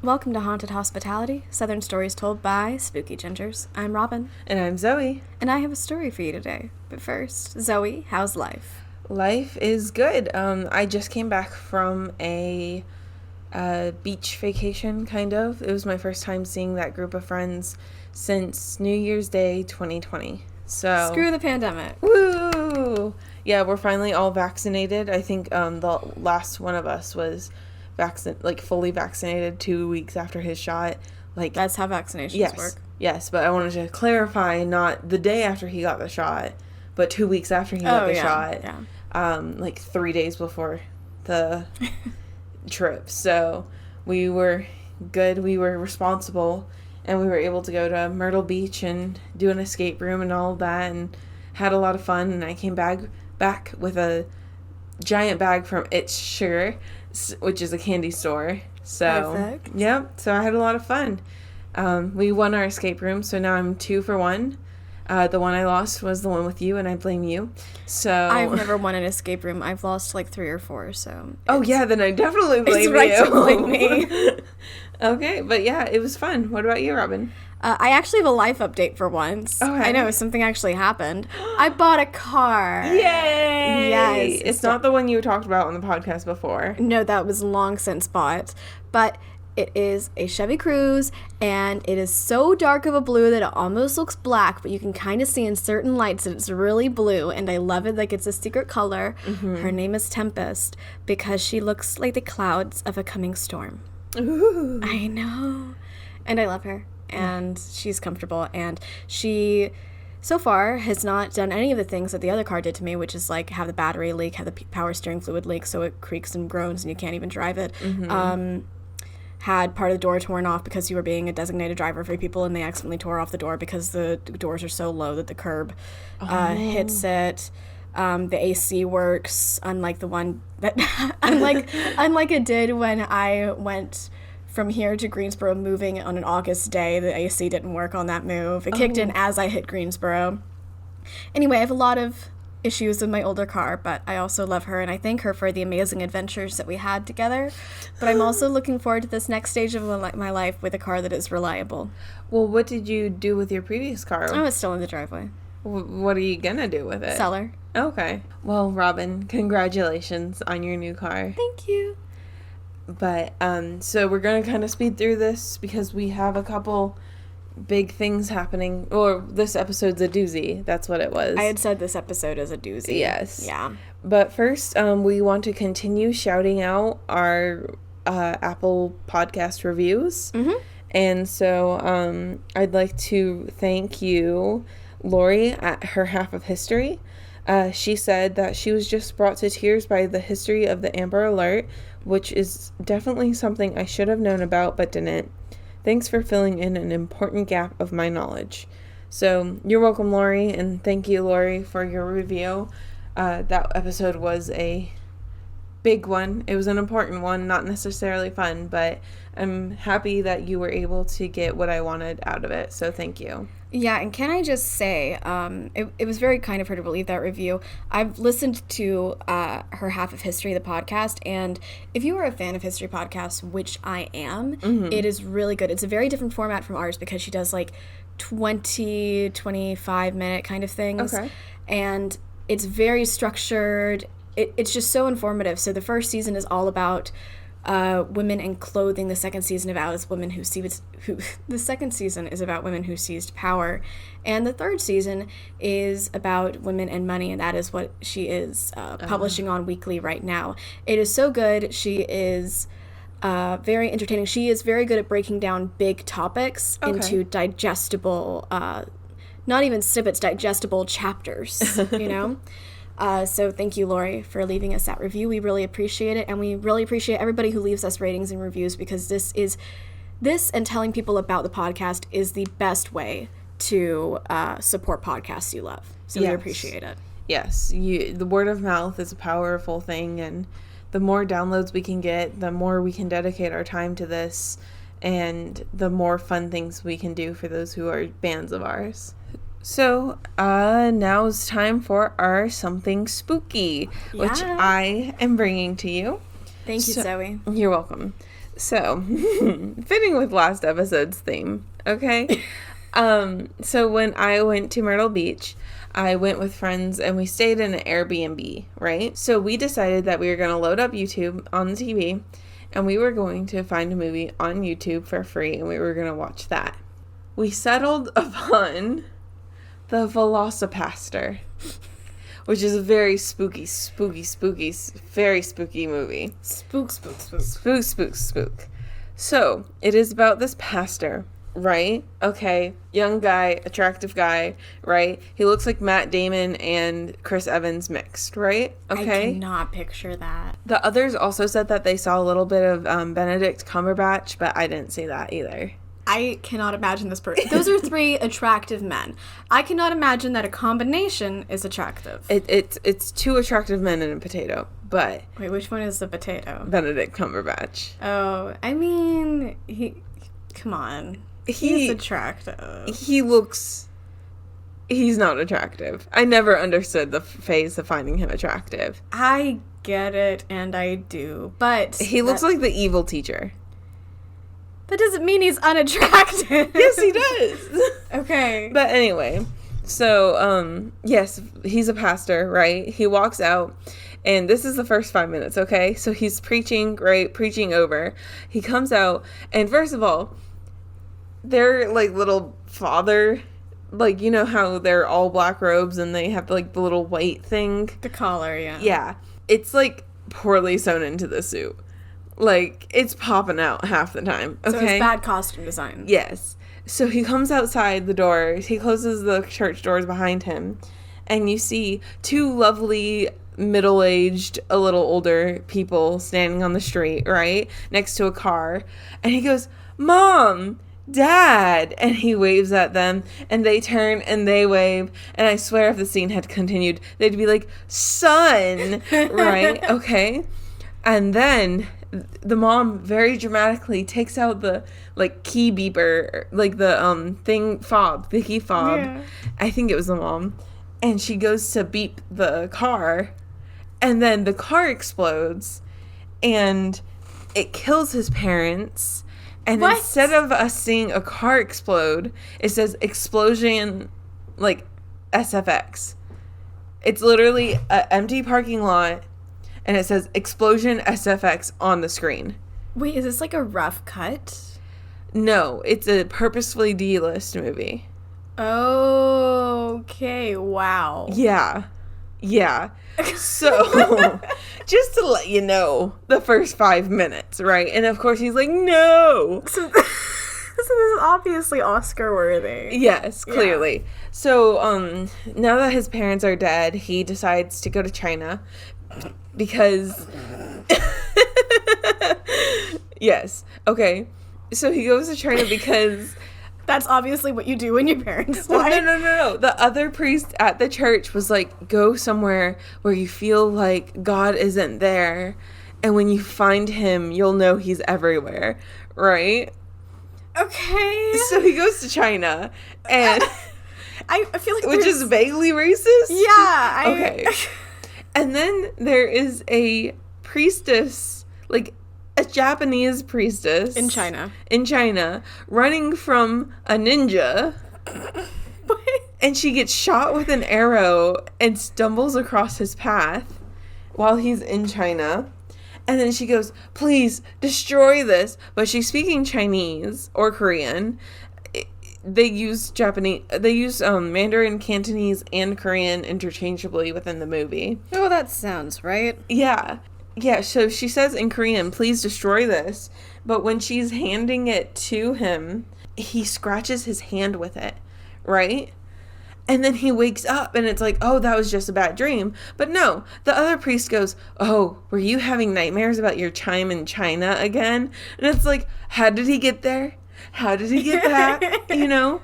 Welcome to Haunted Hospitality, Southern Stories Told by Spooky Gingers. I'm Robin. And I'm Zoe. And I have a story for you today. But first, Zoe, how's life? Life is good. I just came back from a beach vacation, kind of. It was my first time seeing that group of friends since New Year's Day 2020. So screw the pandemic. Woo! Yeah, we're finally all vaccinated. I think the last one of us was fully vaccinated 2 weeks after his shot. That's how vaccinations work. Yes, but I wanted to clarify, not the day after he got the shot, but 2 weeks after he got the shot. Yeah. 3 days before the trip. So we were good, we were responsible, and we were able to go to Myrtle Beach and do an escape room and all of that, and had a lot of fun. And I came back with a giant bag from It's Sugar, which is a candy store. So, perfect. Yep. So I had a lot of fun. We won our escape room, so now I'm 2 for 1. The one I lost was the one with you, and I blame you. So I've never won an escape room. I've lost 3 or 4. So oh yeah, then I definitely blame you. It's right to blame me. Okay, but yeah, it was fun. What about you, Robin? I actually have a life update for once. Okay. I know, something actually happened. I bought a car. Yay! Yes. It's not the one you talked about on the podcast before. No, that was long since bought. But it is a Chevy Cruze, and it is so dark of a blue that it almost looks black, but you can kind of see in certain lights that it's really blue, and I love it. It's a secret color. Mm-hmm. Her name is Tempest, because she looks like the clouds of a coming storm. Ooh. I know. And I love her. And she's comfortable, and she so far has not done any of the things that the other car did to me, which is have the battery leak, have the power steering fluid leak so it creaks and groans and you can't even drive it. Mm-hmm. Had part of the door torn off because you were being a designated driver for people, and they accidentally tore off the door because the doors are so low that the curb hits it. The AC works, unlike the one that unlike it did when I went from here to Greensboro moving on an August day. The AC didn't work on that move. It kicked in as I hit Greensboro. Anyway, I have a lot of issues with my older car, but I also love her, and I thank her for the amazing adventures that we had together. But I'm also looking forward to this next stage of my life with a car that is reliable. Well, what did you do with your previous car? Oh, it's still in the driveway. What are you gonna do with it? Sell her. Okay. Well, Robin, congratulations on your new car. Thank you. But, so we're going to kind of speed through this because we have a couple big things happening. Or this episode's a doozy. That's what it was. I had said this episode is a doozy. Yes. Yeah. But first, we want to continue shouting out our Apple podcast reviews. Mm-hmm. And so I'd like to thank you, Lori, at her half of history. She said that she was just brought to tears by the history of the Amber Alert, which is definitely something I should have known about but didn't. Thanks for filling in an important gap of my knowledge. So you're welcome, Lori, and thank you, Lori, for your review. That episode was a big one. It was an important one, not necessarily fun, but I'm happy that you were able to get what I wanted out of it, so thank you. Yeah, and can I just say, it was very kind of her to leave that review. I've listened to her half of History, the podcast, and if you are a fan of History podcasts, which I am, mm-hmm. It is really good. It's a very different format from ours because she does 20, 25-minute kind of things. Okay. And it's very structured. It's just so informative. So the first season is all about women and clothing. The second season the second season is about women who seized power, and the third season is about women and money, and that is what she is publishing on weekly right now. It is so good. She is very entertaining. She is very good at breaking down big topics into digestible, not even snippets, digestible chapters, you know? So thank you, Lori, for leaving us that review. We really appreciate it, and we really appreciate everybody who leaves us ratings and reviews, because this and telling people about the podcast is the best way to support podcasts you love. So yes. We appreciate it. Yes, the word of mouth is a powerful thing, and the more downloads we can get, the more we can dedicate our time to this, and the more fun things we can do for those who are fans of ours. So, now it's time for our Something Spooky, which I am bringing to you. Thank you, Zoe. You're welcome. So, fitting with last episode's theme, okay? So when I went to Myrtle Beach, I went with friends and we stayed in an Airbnb, right? So we decided that we were going to load up YouTube on the TV and we were going to find a movie on YouTube for free and we were going to watch that. We settled upon The Velocipaster, which is a very spooky, very spooky movie. Spook. Spook. So, it is about this pastor, right? Okay, young guy, attractive guy, right? He looks like Matt Damon and Chris Evans mixed, right? Okay. I cannot picture that. The others also said that they saw a little bit of Benedict Cumberbatch, but I didn't see that either. I cannot imagine this person. Those are 3 attractive men. I cannot imagine that a combination is attractive. It's 2 attractive men and a potato, but... Wait, which one is the potato? Benedict Cumberbatch. Oh, I mean, come on. He's attractive. He's not attractive. I never understood the phase of finding him attractive. I get it, and I do, but... He looks like the evil teacher. That doesn't mean he's unattractive. Yes, he does. Okay. But anyway, so, yes, he's a pastor, right? He walks out, and this is the first 5 minutes, okay? So he's preaching, right? Preaching over. He comes out, and first of all, their, like, little father, like, you know how they're all black robes, and they have, like, the little white thing? The collar, yeah. Yeah. It's, like, poorly sewn into the suit. Like, it's popping out half the time, okay? So it's bad costume design. Yes. So he comes outside the doors, he closes the church doors behind him, and you see 2 lovely, middle-aged, a little older people standing on the street, right? Next to a car. And he goes, "Mom! Dad!" And he waves at them, and they turn and they wave, and I swear if the scene had continued, they'd be like, "Son!" Right? Okay? And then the mom very dramatically takes out the, like, key beeper, like, the the key fob. Yeah. I think it was the mom. And she goes to beep the car, and then the car explodes, and it kills his parents. And What? Instead of us seeing a car explode, it says explosion, like, SFX. It's literally an empty parking lot, and it says explosion SFX on the screen. Wait, is this like a rough cut? No, it's a purposefully D-list movie. Okay, wow. Yeah. So, just to let you know, the first 5 minutes, right? And of course he's like, "No!" So this is obviously Oscar worthy. Yes, clearly. Yeah. So, now that his parents are dead, he decides to go to China because... Yes. Okay. So he goes to China because... That's obviously what you do when your parents die. Well, no. The other priest at the church was like, go somewhere where you feel like God isn't there, and when you find him, you'll know he's everywhere, right? Okay. So he goes to China, and... I feel like which is vaguely racist? Yeah. Okay. And then there is a priestess, like a Japanese priestess. In China, running from a ninja. And she gets shot with an arrow and stumbles across his path while he's in China. And then she goes, "Please destroy this." But she's speaking Chinese or Korean. They use Mandarin, Cantonese, and Korean interchangeably within the movie. Oh, that sounds right. Yeah, so she says in Korean, "Please destroy this." But when she's handing it to him, he scratches his hand with it, right? And then he wakes up and it's like, oh, that was just a bad dream. But no, the other priest goes, "Oh, were you having nightmares about your time in China again?" And it's like, how did he get there? How did he get back? You know?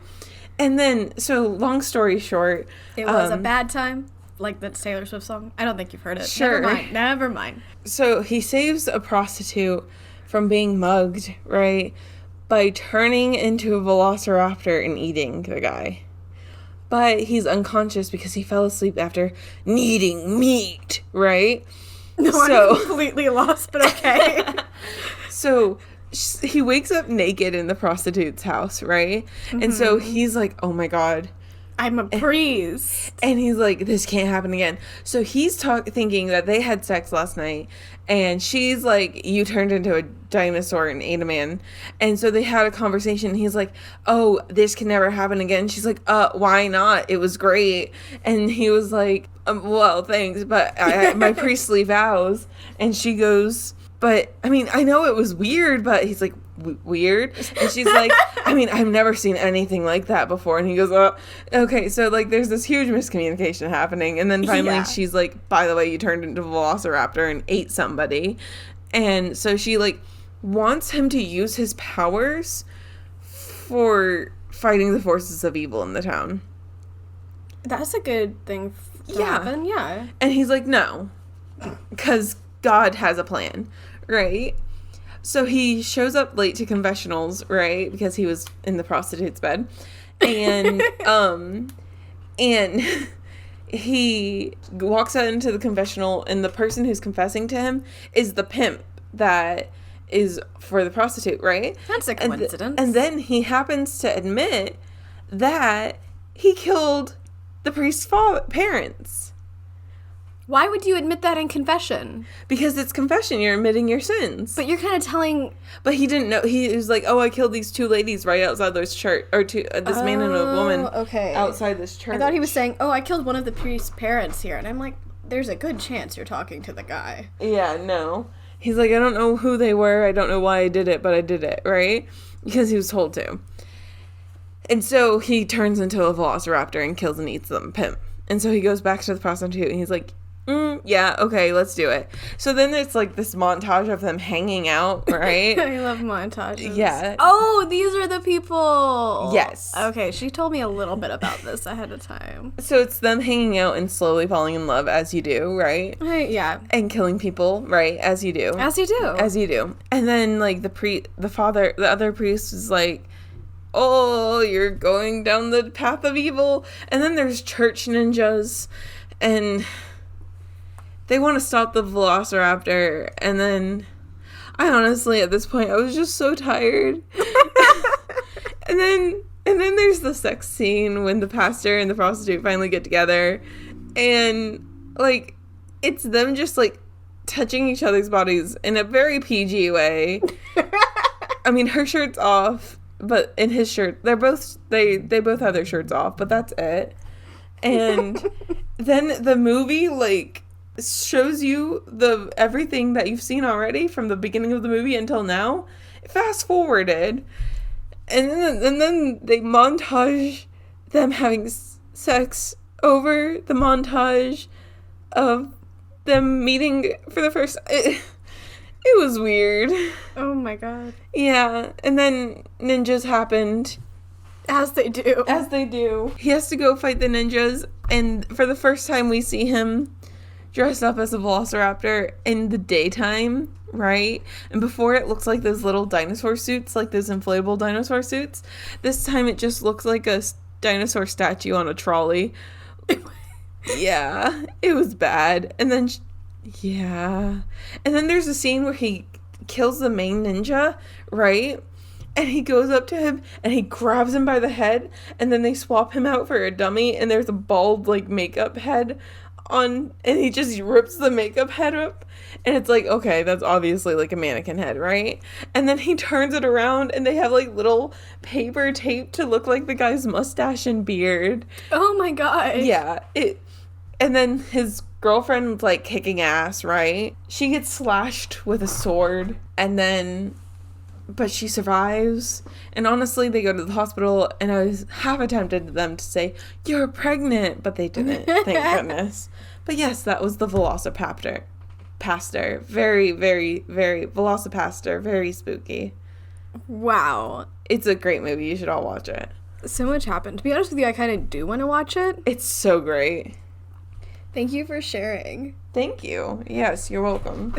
And then, so long story short. It was a bad time, like the Taylor Swift song. I don't think you've heard it. Sure. Never mind. So he saves a prostitute from being mugged, right? By turning into a velociraptor and eating the guy. But he's unconscious because he fell asleep after needing meat, right? No, I'm completely lost, but okay. So he wakes up naked in the prostitute's house, right? And so he's like, oh my God. I'm a priest. And he's like, this can't happen again. So he's thinking that they had sex last night. And she's like, you turned into a dinosaur and ate a man. And so they had a conversation. He's like, oh, this can never happen again. She's like, why not? It was great. And he was like, well, thanks, but my priestly vows. And she goes, but, I mean, I know it was weird, but he's like, weird? And she's like, I mean, I've never seen anything like that before. And he goes, oh, okay. So, like, there's this huge miscommunication happening. And then finally she's like, by the way, you turned into a velociraptor and ate somebody. And so she, like, wants him to use his powers for fighting the forces of evil in the town. That's a good thing to happen, yeah. And he's like, no, because God has a plan, right? So he shows up late to confessionals, right? Because he was in the prostitute's bed. And and he walks out into the confessional, and the person who's confessing to him is the pimp that is for the prostitute, right? That's a coincidence. And then he happens to admit that he killed the priest's parents. Why would you admit that in confession? Because it's confession. You're admitting your sins. But you're kind of telling... But he didn't know. He was like, oh, I killed these two ladies right outside this church. Or this man and a woman outside this church. I thought he was saying, oh, I killed one of the priest's parents here. And I'm like, there's a good chance you're talking to the guy. Yeah, no. He's like, I don't know who they were. I don't know why I did it, but I did it, right? Because he was told to. And so he turns into a velociraptor and kills and eats them, pimp. And so he goes back to the prostitute and he's like, yeah, okay, let's do it. So then it's like this montage of them hanging out, right? I love montages. Yeah. Oh, these are the people. Yes. Okay, she told me a little bit about this ahead of time. So it's them hanging out and slowly falling in love, as you do, right? Yeah. And killing people, right? As you do. As you do. As you do. And then like the other priest is like, oh, you're going down the path of evil. And then there's church ninjas, and they want to stop the velociraptor. And then I honestly, at this point, I was just so tired. and then there's the sex scene when the pastor and the prostitute finally get together, and like it's them just like touching each other's bodies in a very PG way. I mean, her shirt's off, but in his shirt, they both have their shirts off, but that's it. And then the movie like shows you everything that you've seen already from the beginning of the movie until now, fast forwarded, and then they montage them having sex over the montage of them meeting for the first. It was weird. Oh my god. Yeah, and then ninjas happened. As they do. As they do. He has to go fight the ninjas, and for the first time we see him dressed up as a velociraptor in the daytime, right? And before it looks like those little dinosaur suits, like those inflatable dinosaur suits. This time it just looks like a dinosaur statue on a trolley. Yeah, it was bad. And then, and then there's a scene where he kills the main ninja, right? And he goes up to him and he grabs him by the head, and then they swap him out for a dummy, and there's a bald, like, makeup head on, and he just rips the makeup head up, and it's like, okay, that's obviously like a mannequin head, right? And then he turns it around and they have like little paper tape to look like the guy's mustache and beard. Oh my god. Yeah. And then his girlfriend's like kicking ass, right? She gets slashed with a sword, and then but she survives. And honestly, they go to the hospital, and I was half attempted them to say, you're pregnant, but they didn't, thank goodness. But yes, that was the Velocipastor. Very, very, very, Velocipastor, very spooky. Wow. It's a great movie. You should all watch it. So much happened. To be honest with you, I kind of do want to watch it. It's so great. Thank you for sharing. Thank you. Yes, you're welcome.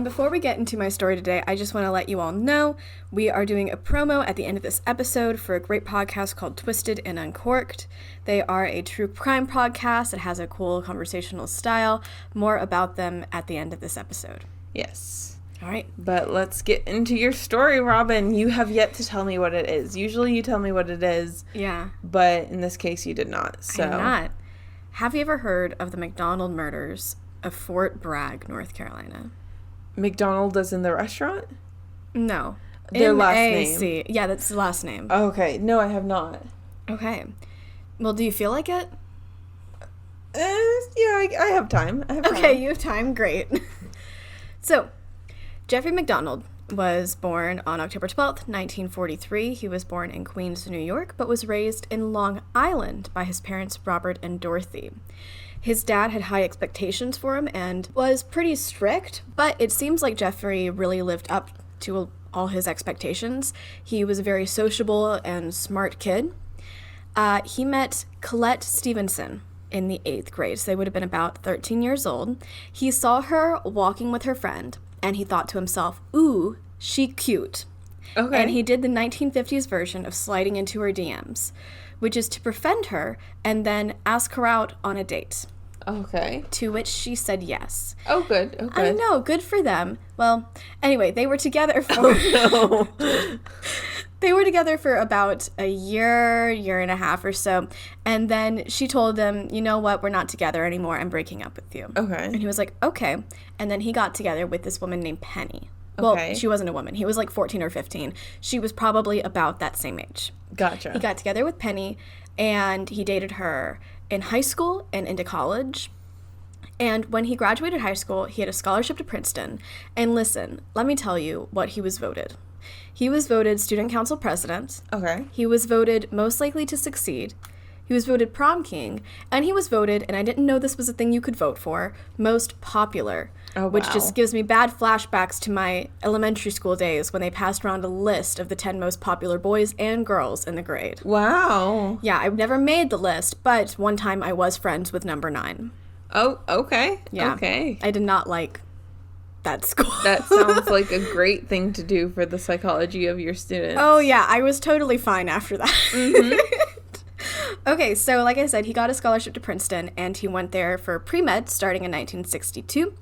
Before we get into my story today, I just want to let you all know we are doing a promo at the end of this episode for a great podcast called Twisted and Uncorked. They are a true crime podcast that has a cool conversational style. More about them at the end of this episode. Yes. All right. But let's get into your story, Robin. You have yet to tell me what it is. Usually you tell me what it is. Yeah. But in this case, you did not. So. I did not. Have you ever heard of the MacDonald murders of Fort Bragg, North Carolina? MacDonald is in the restaurant? No. Their last M-A-C. name. Yeah, that's the last name. Okay. No, I have not. Okay. Well, do you feel like it? Yeah, I have time. Okay, you have time. Great. So, Jeffrey MacDonald was born on October 12th, 1943. He was born in Queens, New York, but was raised in Long Island by his parents, Robert and Dorothy. His dad had high expectations for him and was pretty strict, but it seems like Jeffrey really lived up to all his expectations. He was a very sociable and smart kid. He met Colette Stevenson in the 8th grade, so they would have been about 13 years old. He saw her walking with her friend, and he thought to himself, ooh, she cute. Okay. And he did the 1950s version of sliding into her DMs, which is to befriend her and then ask her out on a date. Okay. To which she said yes. Oh, good. Oh, good. I know, good for them. Well, anyway, they were together for... Oh, no. They were together for about a year and a half or so. And then she told him, you know what, we're not together anymore. I'm breaking up with you. Okay. And he was like, okay. And then he got together with this woman named Penny. Okay. Well, she wasn't a woman. He was like 14 or 15. She was probably about that same age. Gotcha. He got together with Penny, and he dated her in high school and into college. And when he graduated high school, he had a scholarship to Princeton. And listen, let me tell you what he was voted. He was voted student council president. Okay. He was voted most likely to succeed. He was voted prom king. And he was voted, and I didn't know this was a thing you could vote for, most popular. Oh, wow. Which just gives me bad flashbacks to my elementary school days when they passed around a list of the 10 most popular boys and girls in the grade. Wow. Yeah, I've never made the list, but one time I was friends with number 9. Oh, okay. Yeah. Okay. I did not like that school. That sounds like a great thing to do for the psychology of your students. Oh, yeah. I was totally fine after that. Mm-hmm. Okay, so like I said, he got a scholarship to Princeton, and he went there for pre-med starting in 1962.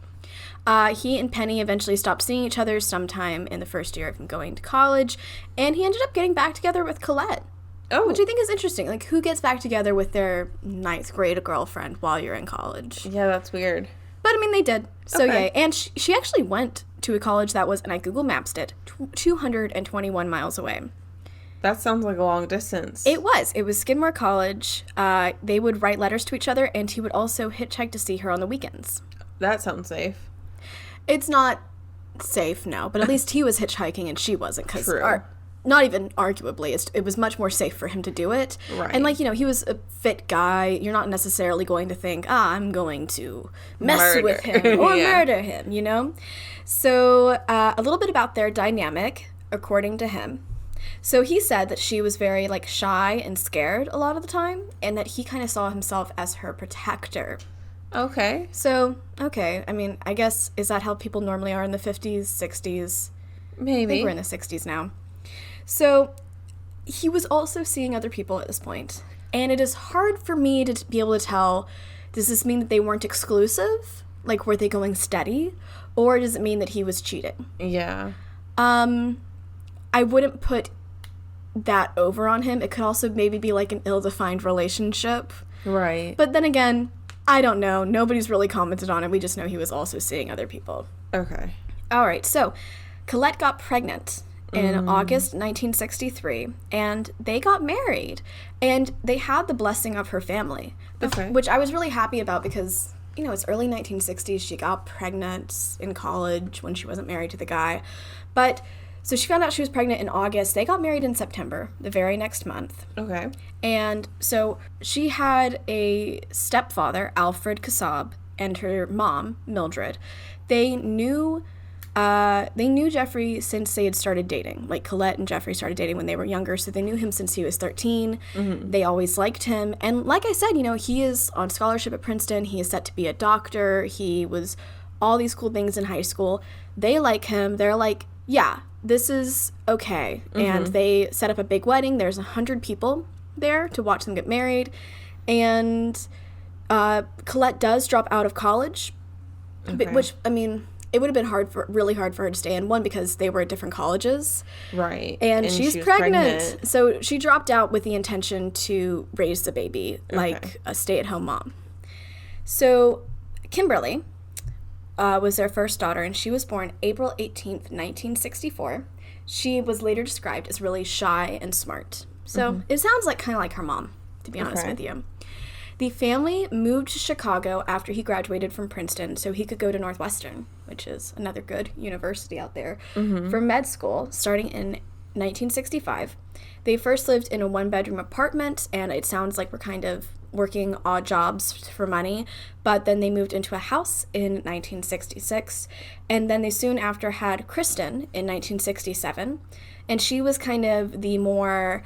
He and Penny eventually stopped seeing each other sometime in the first year of him going to college, and he ended up getting back together with Colette. Oh. Which I think is interesting. Like, who gets back together with their 9th grade girlfriend while you're in college? Yeah, that's weird. But, I mean, they did. So, Okay. yay. And she actually went to a college that was, and I Google Maps it, 221 miles away. That sounds like a long distance. It was. It was Skidmore College. They would write letters to each other, and he would also hitchhike to see her on the weekends. That sounds safe. It's not safe, no, but at least he was hitchhiking and she wasn't. True. Not even arguably. It was much more safe for him to do it. Right. And, like, you know, he was a fit guy. You're not necessarily going to think, I'm going to mess with him or Yeah. murder him, you know? So, a little bit about their dynamic, according to him. So he said that she was very, like, shy and scared a lot of the time, and that he kind of saw himself as her protector. Okay. So, okay, I mean, I guess, is that how people normally are in the 50s, 60s? I Maybe. think we're in the 60s now. So, he was also seeing other people at this point, and it is hard for me to be able to tell, does this mean that they weren't exclusive? Like, were they going steady? Or does it mean that he was cheating? Yeah. I wouldn't put that over on him. It could also maybe be like an ill-defined relationship. Right. But then again, I don't know. Nobody's really commented on it. We just know he was also seeing other people. Okay. All right, so Colette got pregnant in August 1963, and they got married, and they had the blessing of her family, Okay. which I was really happy about because, you know, it's early 1960s. She got pregnant in college when she wasn't married to the guy. But so she found out she was pregnant in August. They got married in September, the very next month. Okay. And so she had a stepfather, Alfred Kassab, and her mom, Mildred. They knew Jeffrey since they had started dating. Like, Colette and Jeffrey started dating when they were younger, so they knew him since he was 13. Mm-hmm. They always liked him. And like I said, you know, he is on scholarship at Princeton. He is set to be a doctor. He was all these cool things in high school. They like him. They're like, yeah, this is okay. Mm-hmm. And they set up a big wedding. There's 100 people there to watch them get married. And Colette does drop out of college, Okay. which, I mean, it would have been really hard for her to stay in. One, because they were at different colleges. Right. And she's pregnant. So she dropped out with the intention to raise the baby, like a stay-at-home mom. So Kimberley was their first daughter, and she was born April 18th, 1964. She was later described as really shy and smart. So it sounds like kind of like her mom, to be honest with you. The family moved to Chicago after he graduated from Princeton so he could go to Northwestern, which is another good university out there, for med school starting in 1965. They first lived in a one-bedroom apartment, and it sounds like we're kind of working odd jobs for money, but then they moved into a house in 1966, and then they soon after had Kristen in 1967, and she was kind of the more,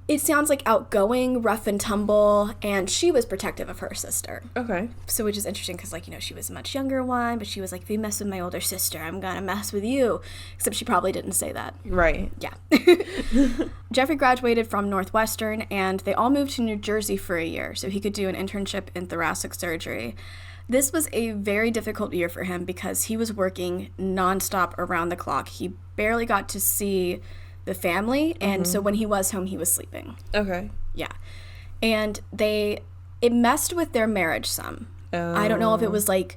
it sounds like outgoing, rough and tumble, and she was protective of her sister. Okay. So, which is interesting because, like, you know, she was a much younger one, but she was like, if you mess with my older sister, I'm gonna mess with you. Except she probably didn't say that. Right. Yeah. Jeffrey graduated from Northwestern, and they all moved to New Jersey for a year so he could do an internship in thoracic surgery. This was a very difficult year for him because he was working nonstop around the clock. He barely got to see the family, and so when he was home, he was sleeping. Okay. Yeah. And it messed with their marriage some. I don't know if it was like,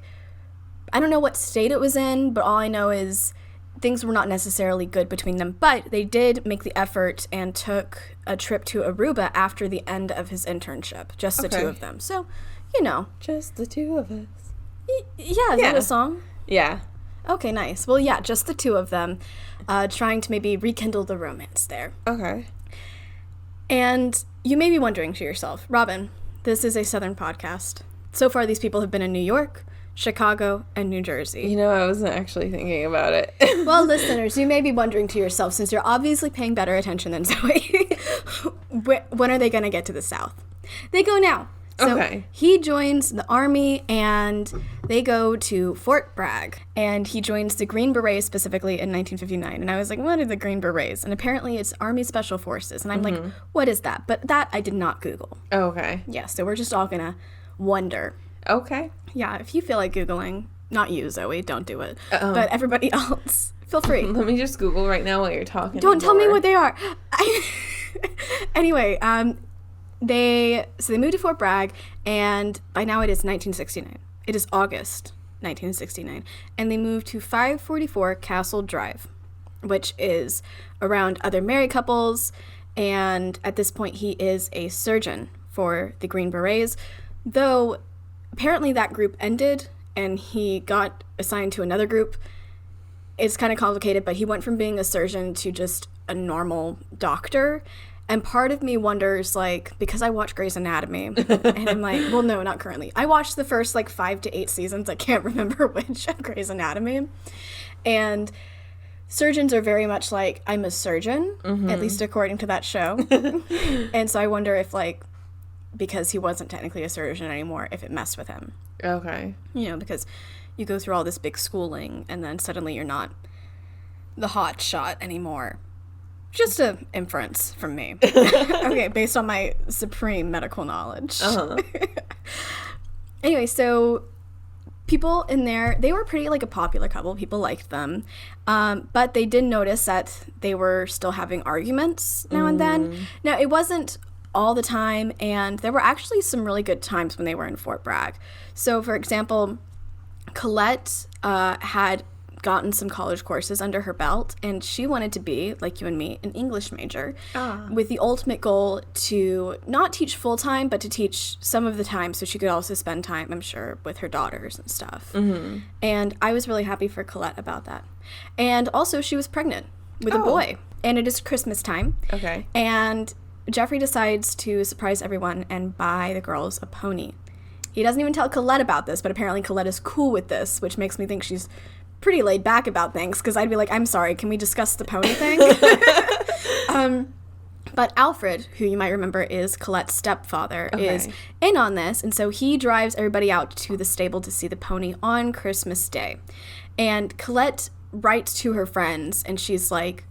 I don't know what state it was in, but all I know is things were not necessarily good between them. But they did make the effort and took a trip to Aruba after the end of his internship, just the two of them. So, you know. Just the two of us. Yeah, is that a song? Yeah. Okay, nice. Well, yeah, just the two of them, trying to maybe rekindle the romance there. Okay. And you may be wondering to yourself, Robin, this is a Southern podcast. So far, these people have been in New York, Chicago, and New Jersey. You know, I wasn't actually thinking about it. Well, listeners, you may be wondering to yourself, since you're obviously paying better attention than Zoe, when are they going to get to the South? They go now. So he joins the Army, and they go to Fort Bragg, and he joins the Green Berets specifically in 1959. And I was like, what are the Green Berets? And apparently it's Army Special Forces. And I'm like, what is that? But that I did not Google. Okay. Yeah, so we're just all going to wonder. Okay. Yeah, if you feel like Googling, not you, Zoe, don't do it. But everybody else, feel free. Let me just Google right now while you're talking. Don't tell me what they are. Anyway, they moved to Fort Bragg, and by now it is 1969. It is August 1969, and they moved to 544 Castle Drive, which is around other married couples, and at this point he is a surgeon for the Green Berets, though apparently that group ended and he got assigned to another group. It's kind of complicated, but he went from being a surgeon to just a normal doctor. And part of me wonders, like, because I watch Grey's Anatomy, and I'm like, well, no, not currently. I watched the first, 5 to 8 seasons. I can't remember which of Grey's Anatomy. And surgeons are very much like, I'm a surgeon, at least according to that show. And so I wonder if, because he wasn't technically a surgeon anymore, if it messed with him. Okay. You know, because you go through all this big schooling, and then suddenly you're not the hot shot anymore. Just an inference from me. Okay, based on my supreme medical knowledge. Anyway, so people in there, they were pretty a popular couple. People liked them. But they did notice that they were still having arguments now and then. Now, it wasn't all the time, and there were actually some really good times when they were in Fort Bragg. So, for example, Colette had gotten some college courses under her belt, and she wanted to be, like you and me, an English major, with the ultimate goal to not teach full-time, but to teach some of the time so she could also spend time, I'm sure, with her daughters and stuff. And I was really happy for Colette about that. And also, she was pregnant with a boy, and it is Christmas time. Okay. And Jeffrey decides to surprise everyone and buy the girls a pony. He doesn't even tell Colette about this, but apparently Colette is cool with this, which makes me think she's pretty laid back about things, because I'd be like, I'm sorry, can we discuss the pony thing? But Alfred, who you might remember is Colette's stepfather, is in on this, and so he drives everybody out to the stable to see the pony on Christmas Day. And Colette writes to her friends, and she's like,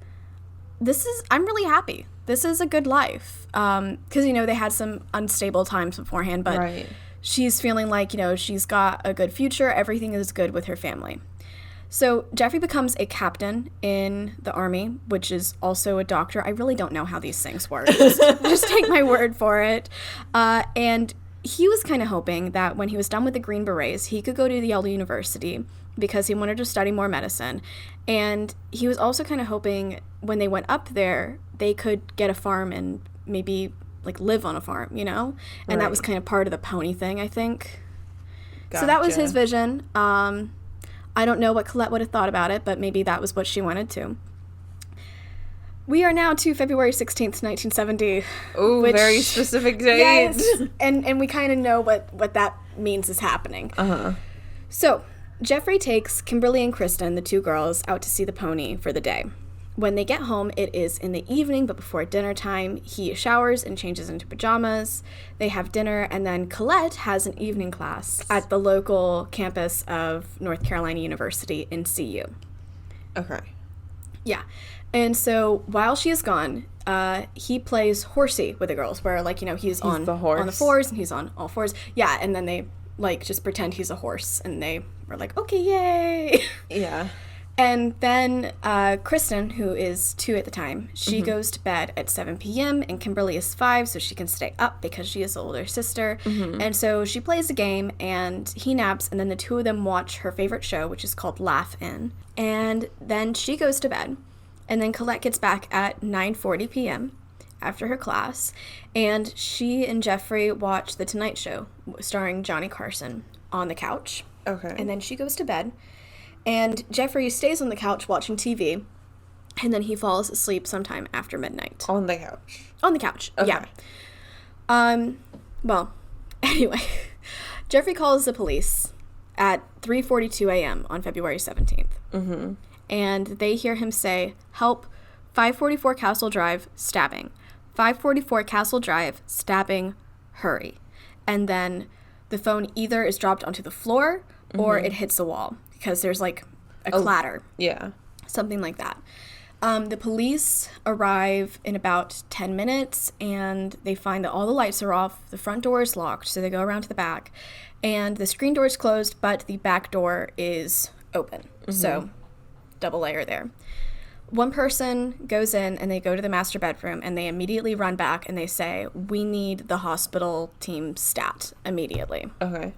I'm really happy. This is a good life. Because, they had some unstable times beforehand, but she's feeling like, she's got a good future. Everything is good with her family. So Jeffrey becomes a captain in the Army, which is also a doctor. I really don't know how these things work. Just take my word for it. And he was kind of hoping that when he was done with the Green Berets, he could go to Yale University because he wanted to study more medicine. And he was also kind of hoping when they went up there, they could get a farm and maybe like live on a farm, you know? And that was kind of part of the pony thing, I think. Gotcha. So that was his vision. I don't know what Colette would have thought about it, but maybe that was what she wanted to. We are now to February 16th, 1970. Oh, very specific date. Yes, and we kind of know what that means is happening. Uh-huh. So, Jeffrey takes Kimberley and Kristen, the two girls, out to see the pony for the day. When they get home, it is in the evening, but before dinner time, he showers and changes into pajamas. They have dinner, and then Colette has an evening class at the local campus of North Carolina University in CU. Okay. Yeah. And so while she is gone, he plays horsey with the girls, where, like, you know, he's on the fours and he's on all fours. Yeah, and then they, like, just pretend he's a horse, and they were like, okay, yay. Yeah. And then Kristen, who is 2 at the time, she goes to bed at 7 p.m., and Kimberly is 5, so she can stay up because she is the older sister. And so she plays a game, and he naps, and then the two of them watch her favorite show, which is called Laugh In. And then she goes to bed, and then Colette gets back at 9:40 p.m. after her class, and she and Jeffrey watch The Tonight Show, starring Johnny Carson, on the couch. Okay. And then she goes to bed. And Jeffrey stays on the couch watching TV, and then he falls asleep sometime after midnight. On the couch? On the couch, okay. Yeah. Well, anyway, Jeffrey calls the police at 3:42 a.m. on February 17th. And they hear him say, "Help, 544 Castle Drive, stabbing. 544 Castle Drive, stabbing, hurry." And then the phone either is dropped onto the floor or it hits the wall. Because there's, like, a clatter. Yeah. Something like that. The police arrive in about 10 minutes, and they find that all the lights are off, the front door is locked, so they go around to the back, and the screen door is closed, but the back door is open. So, double layer there. One person goes in, and they go to the master bedroom, and they immediately run back, and they say, "We need the hospital team stat immediately." Okay.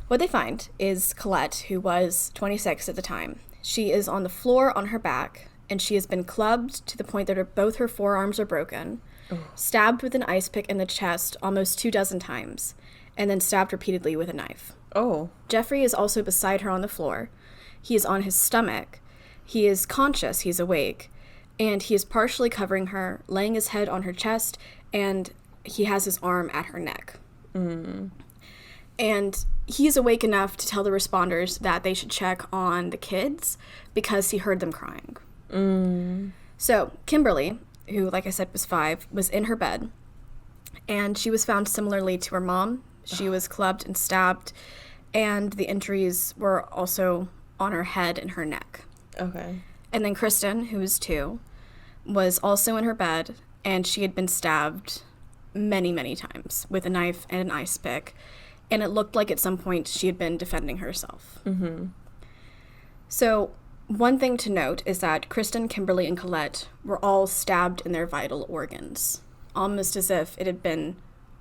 What they find is Colette, who was 26 at the time. She is on the floor on her back, and she has been clubbed to the point that both her forearms are broken, stabbed with an ice pick in the chest almost 24 times, and then stabbed repeatedly with a knife. Oh. Jeffrey is also beside her on the floor. He is on his stomach. He is conscious. He's awake. And he is partially covering her, laying his head on her chest, and he has his arm at her neck. And he's awake enough to tell the responders that they should check on the kids because he heard them crying. So Kimberly, who, like I said, was 5, was in her bed, and she was found similarly to her mom. She was clubbed and stabbed, and the injuries were also on her head and her neck. Okay. And then Kristen, who was 2, was also in her bed, and she had been stabbed many, many times with a knife and an ice pick. And it looked like at some point she had been defending herself. So one thing to note is that Kristen, Kimberly, and Colette were all stabbed in their vital organs, almost as if it had been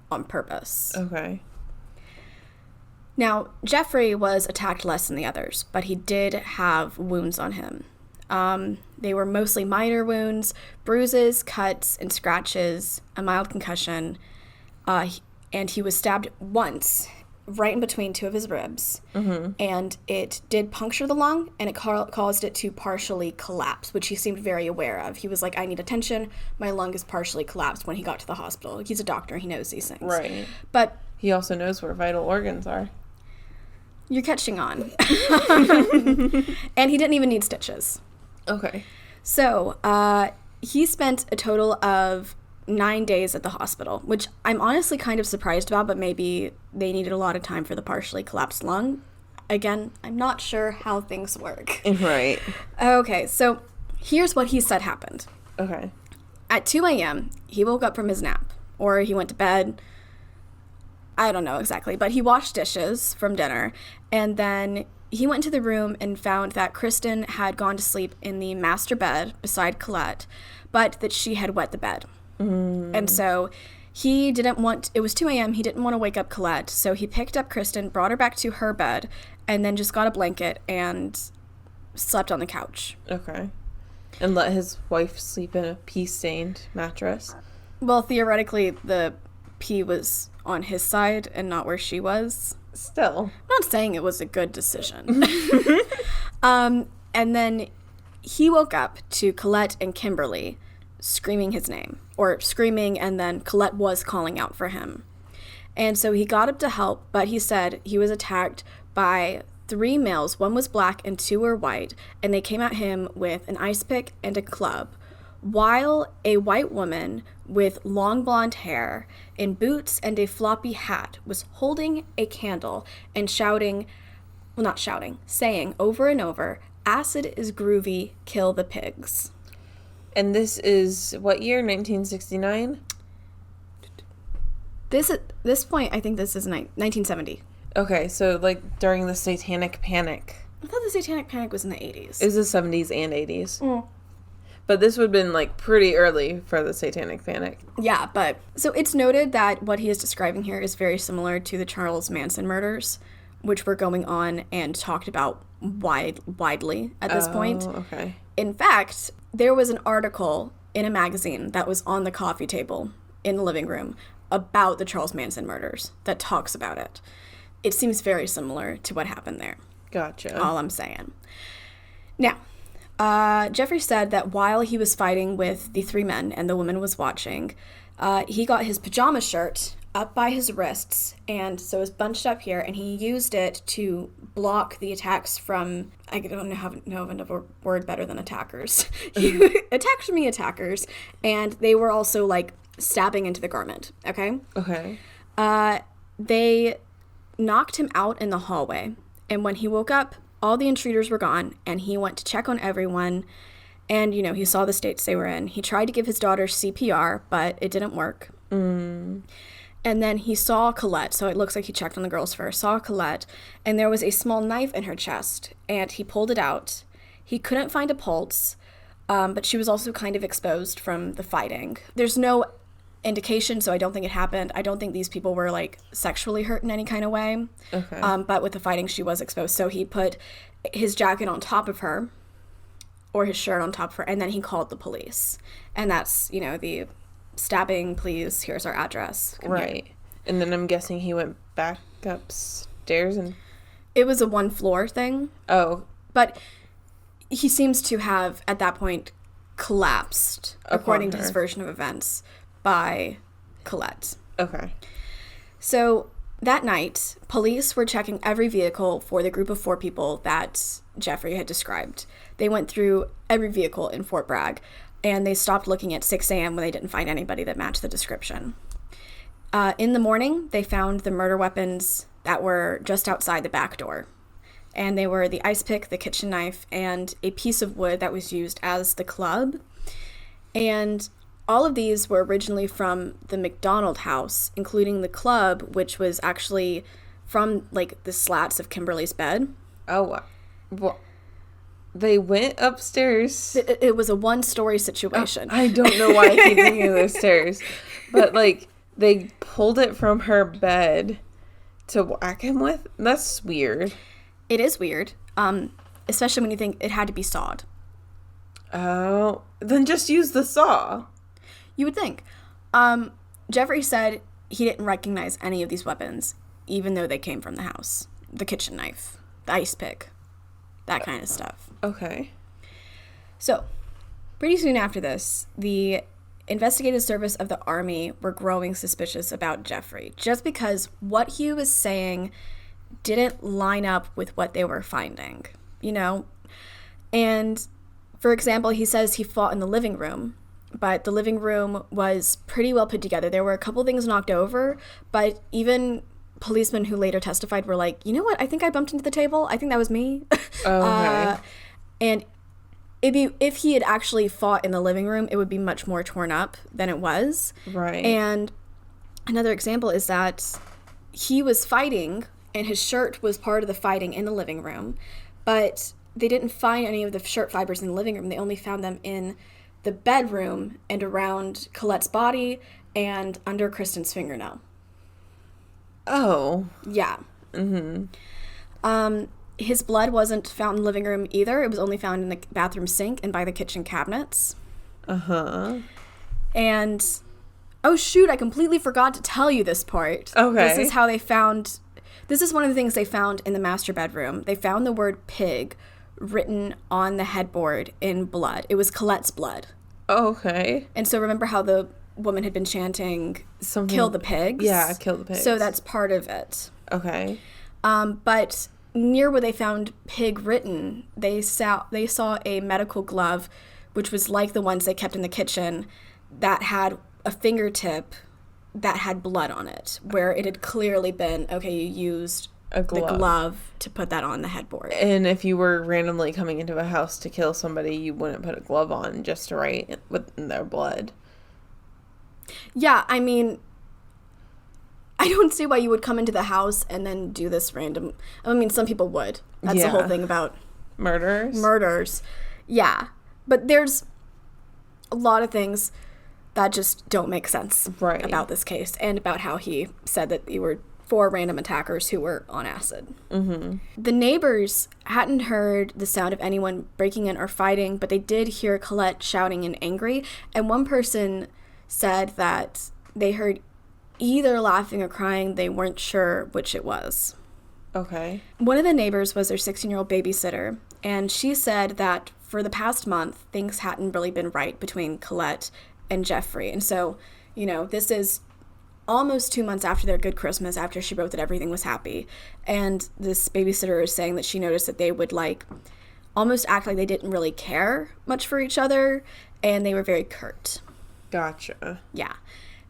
on purpose. Okay. Now, Jeffrey was attacked less than the others, but he did have wounds on him. They were mostly minor wounds, bruises, cuts, and scratches, a mild concussion, and he was stabbed once right in between 2 of his ribs, and it did puncture the lung, and it caused it to partially collapse, which he seemed very aware of. He was like, "I need attention. My lung is partially collapsed," when he got to the hospital. He's a doctor. He knows these things. Right. But he also knows where vital organs are. You're catching on. And he didn't even need stitches. Okay. So, he spent a total of 9 days at the hospital, which I'm honestly kind of surprised about, but maybe they needed a lot of time for the partially collapsed lung. Again, I'm not sure how things work. Right. Okay, so here's what he said happened. Okay. At 2 a.m., he woke up from his nap, or he went to bed. I don't know exactly, but he washed dishes from dinner, and then he went into the room and found that Kristen had gone to sleep in the master bed beside Colette, but that she had wet the bed. And so he didn't want, it was 2 a.m., he didn't want to wake up Colette, so he picked up Kristen, brought her back to her bed, and then just got a blanket and slept on the couch. Okay. And let his wife sleep in a pee-stained mattress? Well, theoretically, the pee was on his side and not where she was. Still. I'm not saying it was a good decision. And then he woke up to Colette and Kimberley screaming his name. Or screaming, and then Colette was calling out for him. And so he got up to help, but he said he was attacked by 3 males. 1 was black and 2 were white. And they came at him with an ice pick and a club, while a white woman with long blonde hair, in boots and a floppy hat, was holding a candle and shouting, well, not shouting, saying over and over, "Acid is groovy, kill the pigs." And this is what year? 1969? This point, I think this is 1970. Okay, so like during the Satanic Panic. I thought the Satanic Panic was in the 80s. It was the 70s and 80s. But this would have been like pretty early for the Satanic Panic. Yeah, but so it's noted that what he is describing here is very similar to the Charles Manson murders, which were going on and talked about widely at this point. Okay. In fact, there was an article in a magazine that was on the coffee table in the living room about the Charles Manson murders that talks about it. It seems very similar to what happened there. Gotcha. All I'm saying. Now, Jeffrey said that while he was fighting with the 3 men and the woman was watching, he got his pajama shirt up by his wrists, and so it was bunched up here, and he used it to block the attacks from, I don't know of another word better than attackers. Attacks from the attackers, and they were also, like, stabbing into the garment, okay? Okay. They knocked him out in the hallway, and when he woke up, all the intruders were gone, and he went to check on everyone, and, you know, he saw the states they were in. He tried to give his daughter CPR, but it didn't work. And then he saw Colette, so it looks like he checked on the girls first, saw Colette, and there was a small knife in her chest, and he pulled it out. He couldn't find a pulse, but she was also kind of exposed from the fighting. There's no indication, so I don't think it happened. I don't think these people were, like, sexually hurt in any kind of way. Okay. But with the fighting, she was exposed, so he put his jacket on top of her, or his shirt on top of her, and then he called the police. And that's, you know, the stabbing, please, here's our address. Right. And then I'm guessing he went back upstairs and... It was a 1-floor thing. Oh. But he seems to have, at that point, collapsed, according to his version of events, by Colette. Okay. So that night, police were checking every vehicle for the group of 4 people that Jeffrey had described. They went through every vehicle in Fort Bragg, and they stopped looking at 6 a.m. when they didn't find anybody that matched the description. In the morning, they found the murder weapons that were just outside the back door. And they were the ice pick, the kitchen knife, and a piece of wood that was used as the club. And all of these were originally from the MacDonald house, including the club, which was actually from, like, the slats of Kimberley's bed. Oh, well, they went upstairs. It was a 1-story situation. I don't know why I keep thinking of those stairs. But, like, they pulled it from her bed to whack him with? That's weird. It is weird, especially when you think it had to be sawed. Oh, then just use the saw. You would think. Jeffrey said he didn't recognize any of these weapons, even though they came from the house. The kitchen knife, the ice pick, that kind of stuff. Okay. So, pretty soon after this, the investigative service of the Army were growing suspicious about Jeffrey, just because what he was saying didn't line up with what they were finding, you know? And, for example, he says he fought in the living room, but the living room was pretty well put together. There were a couple things knocked over, but even policemen who later testified were like, you know what, I think I bumped into the table. I think that was me. Okay. And if he had actually fought in the living room, it would be much more torn up than it was. Right. And another example is that he was fighting, and his shirt was part of the fighting in the living room, but they didn't find any of the shirt fibers in the living room. They only found them in the bedroom and around Colette's body and under Kristen's fingernail. Oh. Yeah. His blood wasn't found in the living room either. It was only found in the bathroom sink and by the kitchen cabinets. And, oh shoot, I completely forgot to tell you this part. Okay. This is one of the things they found in the master bedroom. They found the word pig written on the headboard in blood. It was Colette's blood. Okay. And so remember how the woman had been chanting, kill the pigs? Yeah, kill the pigs. So that's part of it. Okay. But near where they found pig written, they saw a medical glove, which was like the ones they kept in the kitchen, that had a fingertip that had blood on it, where it had clearly been, okay, you used the glove to put that on the headboard. And if you were randomly coming into a house to kill somebody, you wouldn't put a glove on just to write with their blood. Yeah, I mean, I don't see why you would come into the house and then do this random... I mean, some people would. That's the whole thing about... Murders. Yeah. But there's a lot of things that just don't make sense about this case, and about how he said that you were 4 random attackers who were on acid. The neighbors hadn't heard the sound of anyone breaking in or fighting, but they did hear Colette shouting and angry, and one person said that they heard either laughing or crying. They weren't sure which it was. Okay. One of the neighbors was their 16-year-old babysitter, and she said that for the past month, things hadn't really been right between Colette and Jeffrey. And so, this is almost 2 months after their good Christmas, after she wrote that everything was happy. And this babysitter is saying that she noticed that they would almost act like they didn't really care much for each other, and they were very curt. Gotcha. Yeah.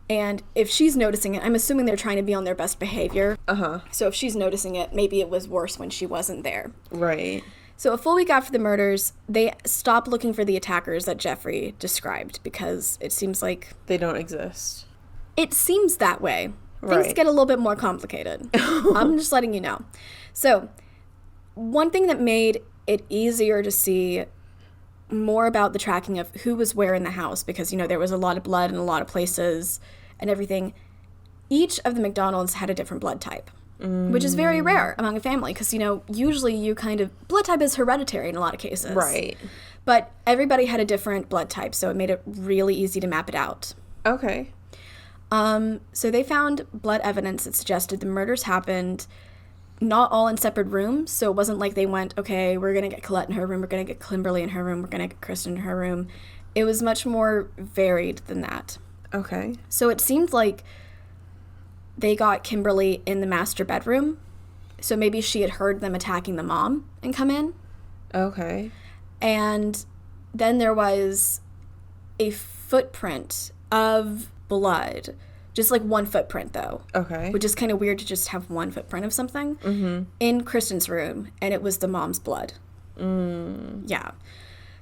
And if she's noticing it, I'm assuming they're trying to be on their best behavior. So if she's noticing it, maybe it was worse when she wasn't there. Right. So a full week after the murders, they stopped looking for the attackers that Jeffrey described, because it seems like... they don't exist. It seems that way. Things get a little bit more complicated. I'm just letting you know. So one thing that made it easier to see more about the tracking of who was where in the house, because, there was a lot of blood in a lot of places and everything. Each of the MacDonalds had a different blood type, which is very rare among a family, because, usually blood type is hereditary in a lot of cases. Right. But everybody had a different blood type, so it made it really easy to map it out. Okay. So they found blood evidence that suggested the murders happened not all in separate rooms, so it wasn't like they went, okay, we're going to get Colette in her room, we're going to get Kimberley in her room, we're going to get Kristen in her room. It was much more varied than that. Okay. So it seemed like they got Kimberley in the master bedroom, so maybe she had heard them attacking the mom and come in. Okay. And then there was a footprint of blood. Just one footprint, though. Okay. Which is kind of weird to just have one footprint of something. In Kristen's room, and it was the mom's blood. Yeah.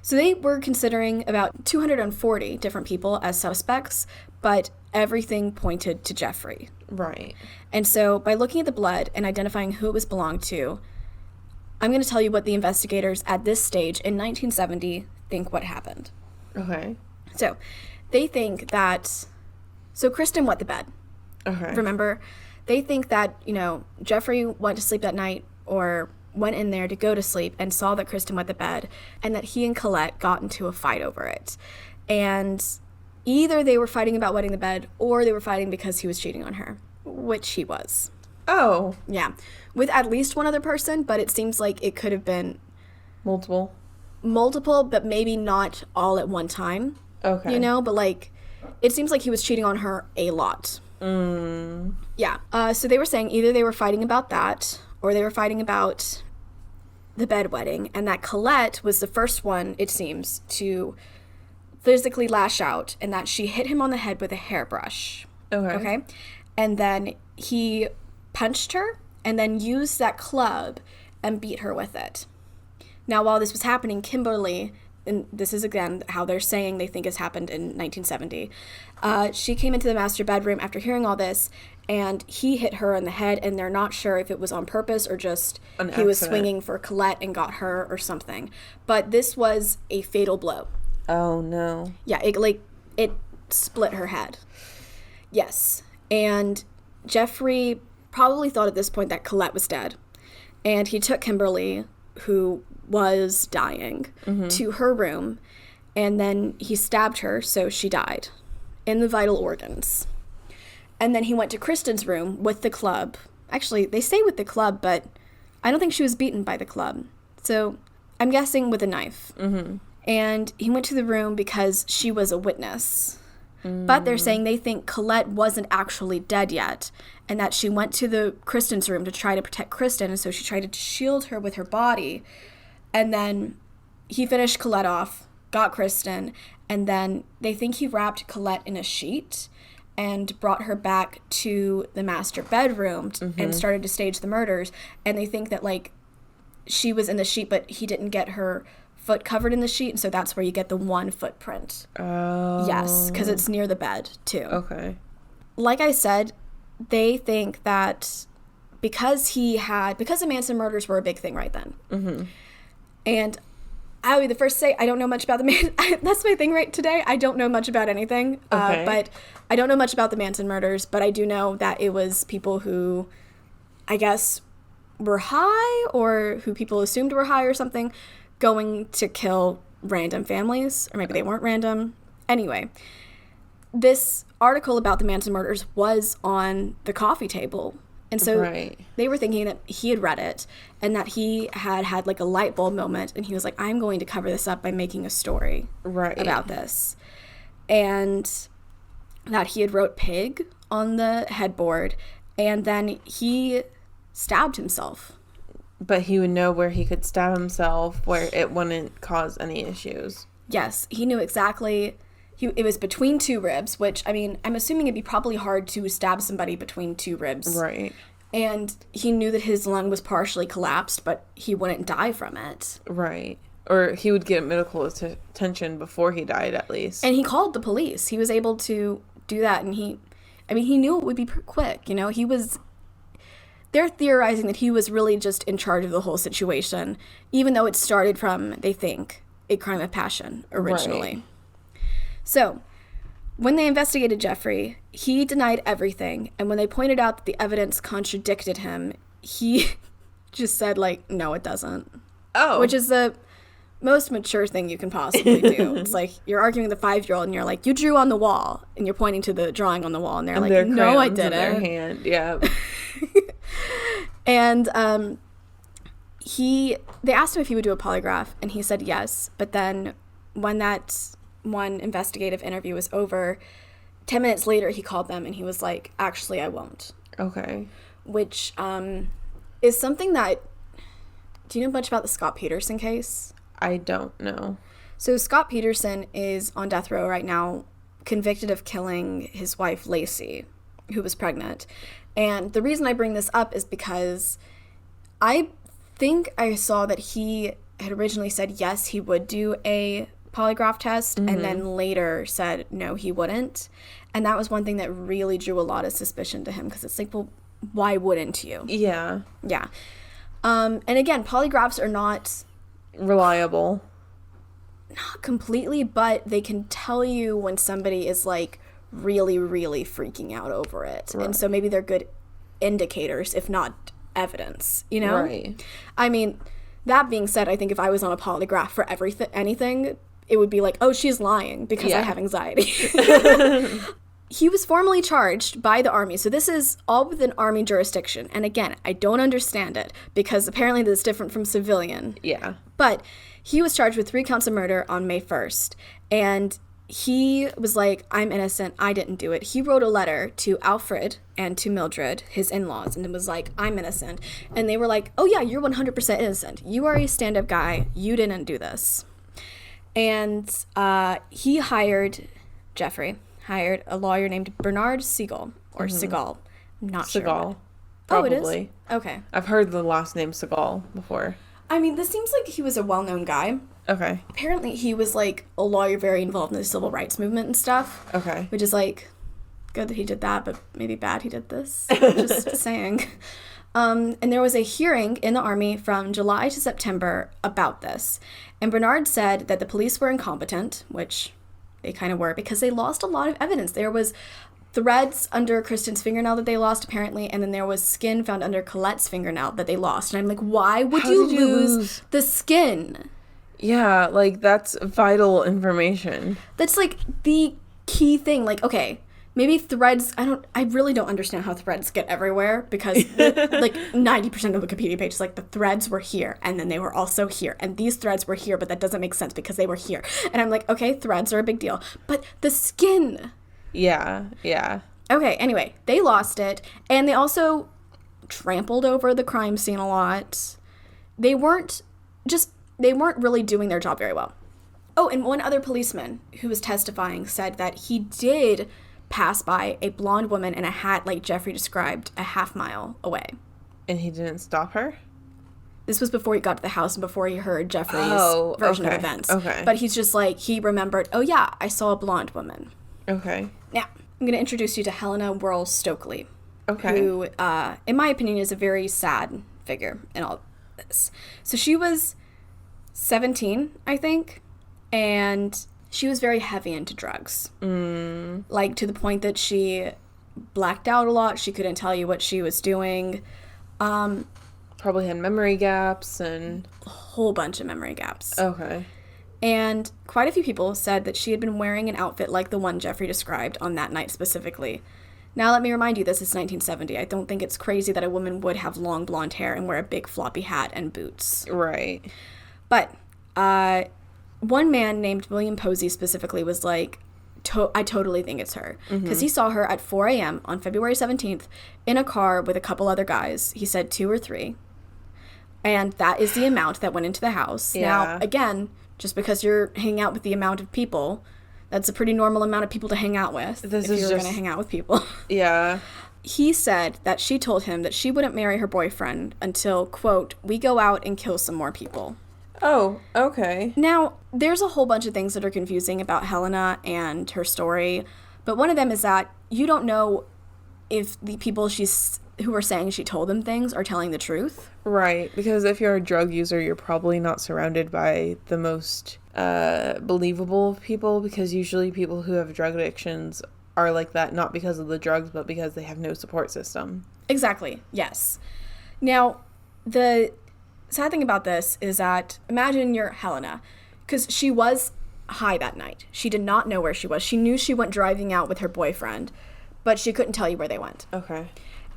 So they were considering about 240 different people as suspects, but everything pointed to Jeffrey. Right. And so by looking at the blood and identifying who it was belonged to, I'm going to tell you what the investigators at this stage in 1970 think what happened. Okay. So they think that... So Kristen wet the bed. Okay. Remember? They think that, Jeffrey went to sleep that night, or went in there to go to sleep and saw that Kristen wet the bed, and that he and Colette got into a fight over it. And either they were fighting about wetting the bed, or they were fighting because he was cheating on her, which he was. Oh. Yeah. With at least one other person, but it seems like it could have been... Multiple, but maybe not all at one time. Okay. But it seems like he was cheating on her a lot. Yeah. So they were saying either they were fighting about that, or they were fighting about the bedwetting, and that Colette was the first one, it seems, to physically lash out, and that she hit him on the head with a hairbrush. Okay? And then he punched her, and then used that club and beat her with it. Now, while this was happening, Kimberley... and this is, again, how they're saying they think has happened in 1970. She came into the master bedroom after hearing all this, and he hit her in the head, and they're not sure if it was on purpose or just he was swinging for Colette and got her or something. But this was a fatal blow. Oh, no. Yeah, it split her head. Yes. And Jeffrey probably thought at this point that Colette was dead. And he took Kimberley, who was dying, to her room, and then he stabbed her, so she died in the vital organs. And then he went to Kristen's room with the club. Actually, they say with the club, but I don't think she was beaten by the club. So I'm guessing with a knife. Mm-hmm. And he went to the room because she was a witness. But they're saying they think Colette wasn't actually dead yet, and that she went to the Kristen's room to try to protect Kristen, and so she tried to shield her with her body. And then he finished Colette off, got Kristen, and then they think he wrapped Colette in a sheet and brought her back to the master bedroom and started to stage the murders. And they think that, like, she was in the sheet, but he didn't get her foot covered in the sheet, and so that's where you get the one footprint. Oh. Yes, because it's near the bed, too. Okay. Like I said, they think that because the Manson murders were a big thing right then. Mm-hmm. And I'll be the first to say, I don't know much about the that's my thing right today. I don't know much about anything. Okay. But I don't know much about the Manson murders, but I do know that it was people who, I guess, were high, or who people assumed were high or something, going to kill random families, or maybe they weren't random. Anyway, this article about the Manson murders was on the coffee table. And so they were thinking that he had read it and that he had like a light bulb moment, and he was like, I'm going to cover this up by making a story about this. And that he had wrote pig on the headboard, and then he stabbed himself. But he would know where he could stab himself, where it wouldn't cause any issues. Yes, he knew exactly. It was between two ribs, which, I mean, I'm assuming it'd be probably hard to stab somebody between two ribs. Right. And he knew that his lung was partially collapsed, but he wouldn't die from it. Right. Or he would get medical attention before he died, at least. And he called the police. He was able to do that, and he knew it would be quick. You know, they're theorizing that he was really just in charge of the whole situation, even though it started from, they think, a crime of passion originally. Right. So, when they investigated Jeffrey, he denied everything, and when they pointed out that the evidence contradicted him, he just said, like, no, it doesn't. Oh. Which is the most mature thing you can possibly do. It's like, you're arguing with a 5-year-old, and you're like, you drew on the wall, and you're pointing to the drawing on the wall, and they're like, no, I didn't. In their hand, yeah. And they asked him if he would do a polygraph, and he said yes. But then when that one investigative interview was over, 10 minutes later he called them and he was like, actually, I won't. Okay. Which is something that, do you know much about the Scott Peterson case? I don't know. So Scott Peterson is on death row right now, convicted of killing his wife Lacey, who was pregnant. And the reason I bring this up is because I think I saw that he had originally said yes, he would do a polygraph test, and then later said no, he wouldn't. And that was one thing that really drew a lot of suspicion to him, because it's like, well, why wouldn't you? Yeah. Yeah. And again, polygraphs are not reliable. Not completely, but they can tell you when somebody is like really, really freaking out over it. Right. And so maybe they're good indicators, if not evidence, you know? Right. I mean, that being said, I think if I was on a polygraph for anything, it would be like, oh, she's lying because I have anxiety. He was formally charged by the Army. So this is all within Army jurisdiction. And again, I don't understand it because apparently this is different from civilian. Yeah. But he was charged with 3 counts of murder on May 1st. And he was like, I'm innocent. I didn't do it. He wrote a letter to Alfred and to Mildred, his in-laws, and it was like, I'm innocent. And they were like, oh yeah, you're 100% innocent. You are a stand-up guy. You didn't do this. And Jeffrey hired a lawyer named Bernard Siegel, or Segal. I'm not sure. Segal. Probably. Oh, it is? Okay. I've heard the last name Segal before. I mean, this seems like he was a well-known guy. Okay. Apparently he was like a lawyer very involved in the civil rights movement and stuff. Okay. Which is like good that he did that, but maybe bad he did this. Just saying. And there was a hearing in the Army from July to September about this. And Bernard said that the police were incompetent, which they kind of were, because they lost a lot of evidence. There was threads under Kristen's fingernail that they lost, apparently, and then there was skin found under Colette's fingernail that they lost. And I'm like, why would you lose the skin? Yeah, like, that's vital information. That's, like, the key thing. Like, okay, maybe threads, I really don't understand how threads get everywhere, because, like, 90% of the Wikipedia page is like, the threads were here, and then they were also here, and these threads were here, but that doesn't make sense because they were here. And I'm like, okay, threads are a big deal. But the skin... Yeah. Okay, anyway, they lost it, and they also trampled over the crime scene a lot. They weren't really doing their job very well. Oh, and one other policeman who was testifying said that he did pass by a blonde woman in a hat like Jeffrey described a half-mile away. And he didn't stop her? This was before he got to the house and before he heard Jeffrey's version of events. Okay. But he's just like, he remembered, oh yeah, I saw a blonde woman. Okay. Now, I'm going to introduce you to Helena Whirl Stokely. Okay. Who, in my opinion, is a very sad figure in all this. So she was 17, I think, and she was very heavy into drugs. Like, to the point that she blacked out a lot. She couldn't tell you what she was doing. Probably had memory gaps and... A whole bunch of memory gaps. Okay. And quite a few people said that she had been wearing an outfit like the one Jeffrey described on that night specifically. Now, let me remind you, this is 1970. I don't think it's crazy that a woman would have long blonde hair and wear a big floppy hat and boots. Right. But one man named William Posey specifically was like, I totally think it's her. Because he saw her at 4 a.m. on February 17th in a car with a couple other guys. He said 2 or 3. And that is the amount that went into the house. Yeah. Now, again, just because you're hanging out with the amount of people, that's a pretty normal amount of people to hang out with if you're going to hang out with people. Yeah. He said that she told him that she wouldn't marry her boyfriend until, quote, we go out and kill some more people. Oh, okay. Now, there's a whole bunch of things that are confusing about Helena and her story, but one of them is that you don't know if the people who are saying she told them things are telling the truth. Right, because if you're a drug user, you're probably not surrounded by the most believable people, because usually people who have drug addictions are like that, not because of the drugs, but because they have no support system. Exactly, yes. Now, the sad thing about this is that, imagine you're Helena, because she was high that night. She did not know where she was. She knew she went driving out with her boyfriend, but she couldn't tell you where they went. Okay.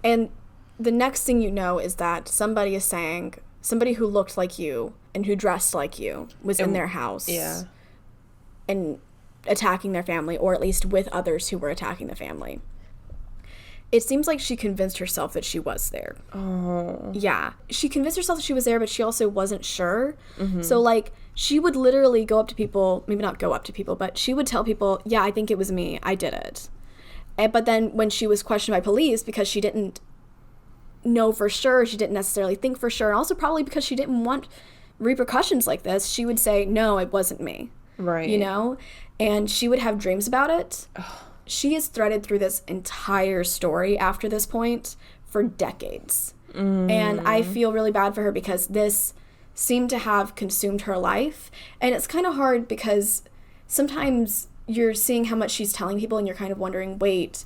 And the next thing you know is that somebody is saying, somebody who looked like you and who dressed like you was in their house. Yeah. And attacking their family, or at least with others who were attacking the family. It seems like she convinced herself that she was there. Oh. Yeah. She convinced herself that she was there, but she also wasn't sure. So, like, she would literally go up to people, maybe not go up to people, but she would tell people, yeah, I think it was me. I did it. But then when she was questioned by police, because she didn't know for sure, she didn't necessarily think for sure, and also probably because she didn't want repercussions like this, she would say, no, it wasn't me. Right. You know? And she would have dreams about it. She is threaded through this entire story after this point for decades. And I feel really bad for her because this seemed to have consumed her life. And it's kind of hard because sometimes you're seeing how much she's telling people and you're kind of wondering, wait,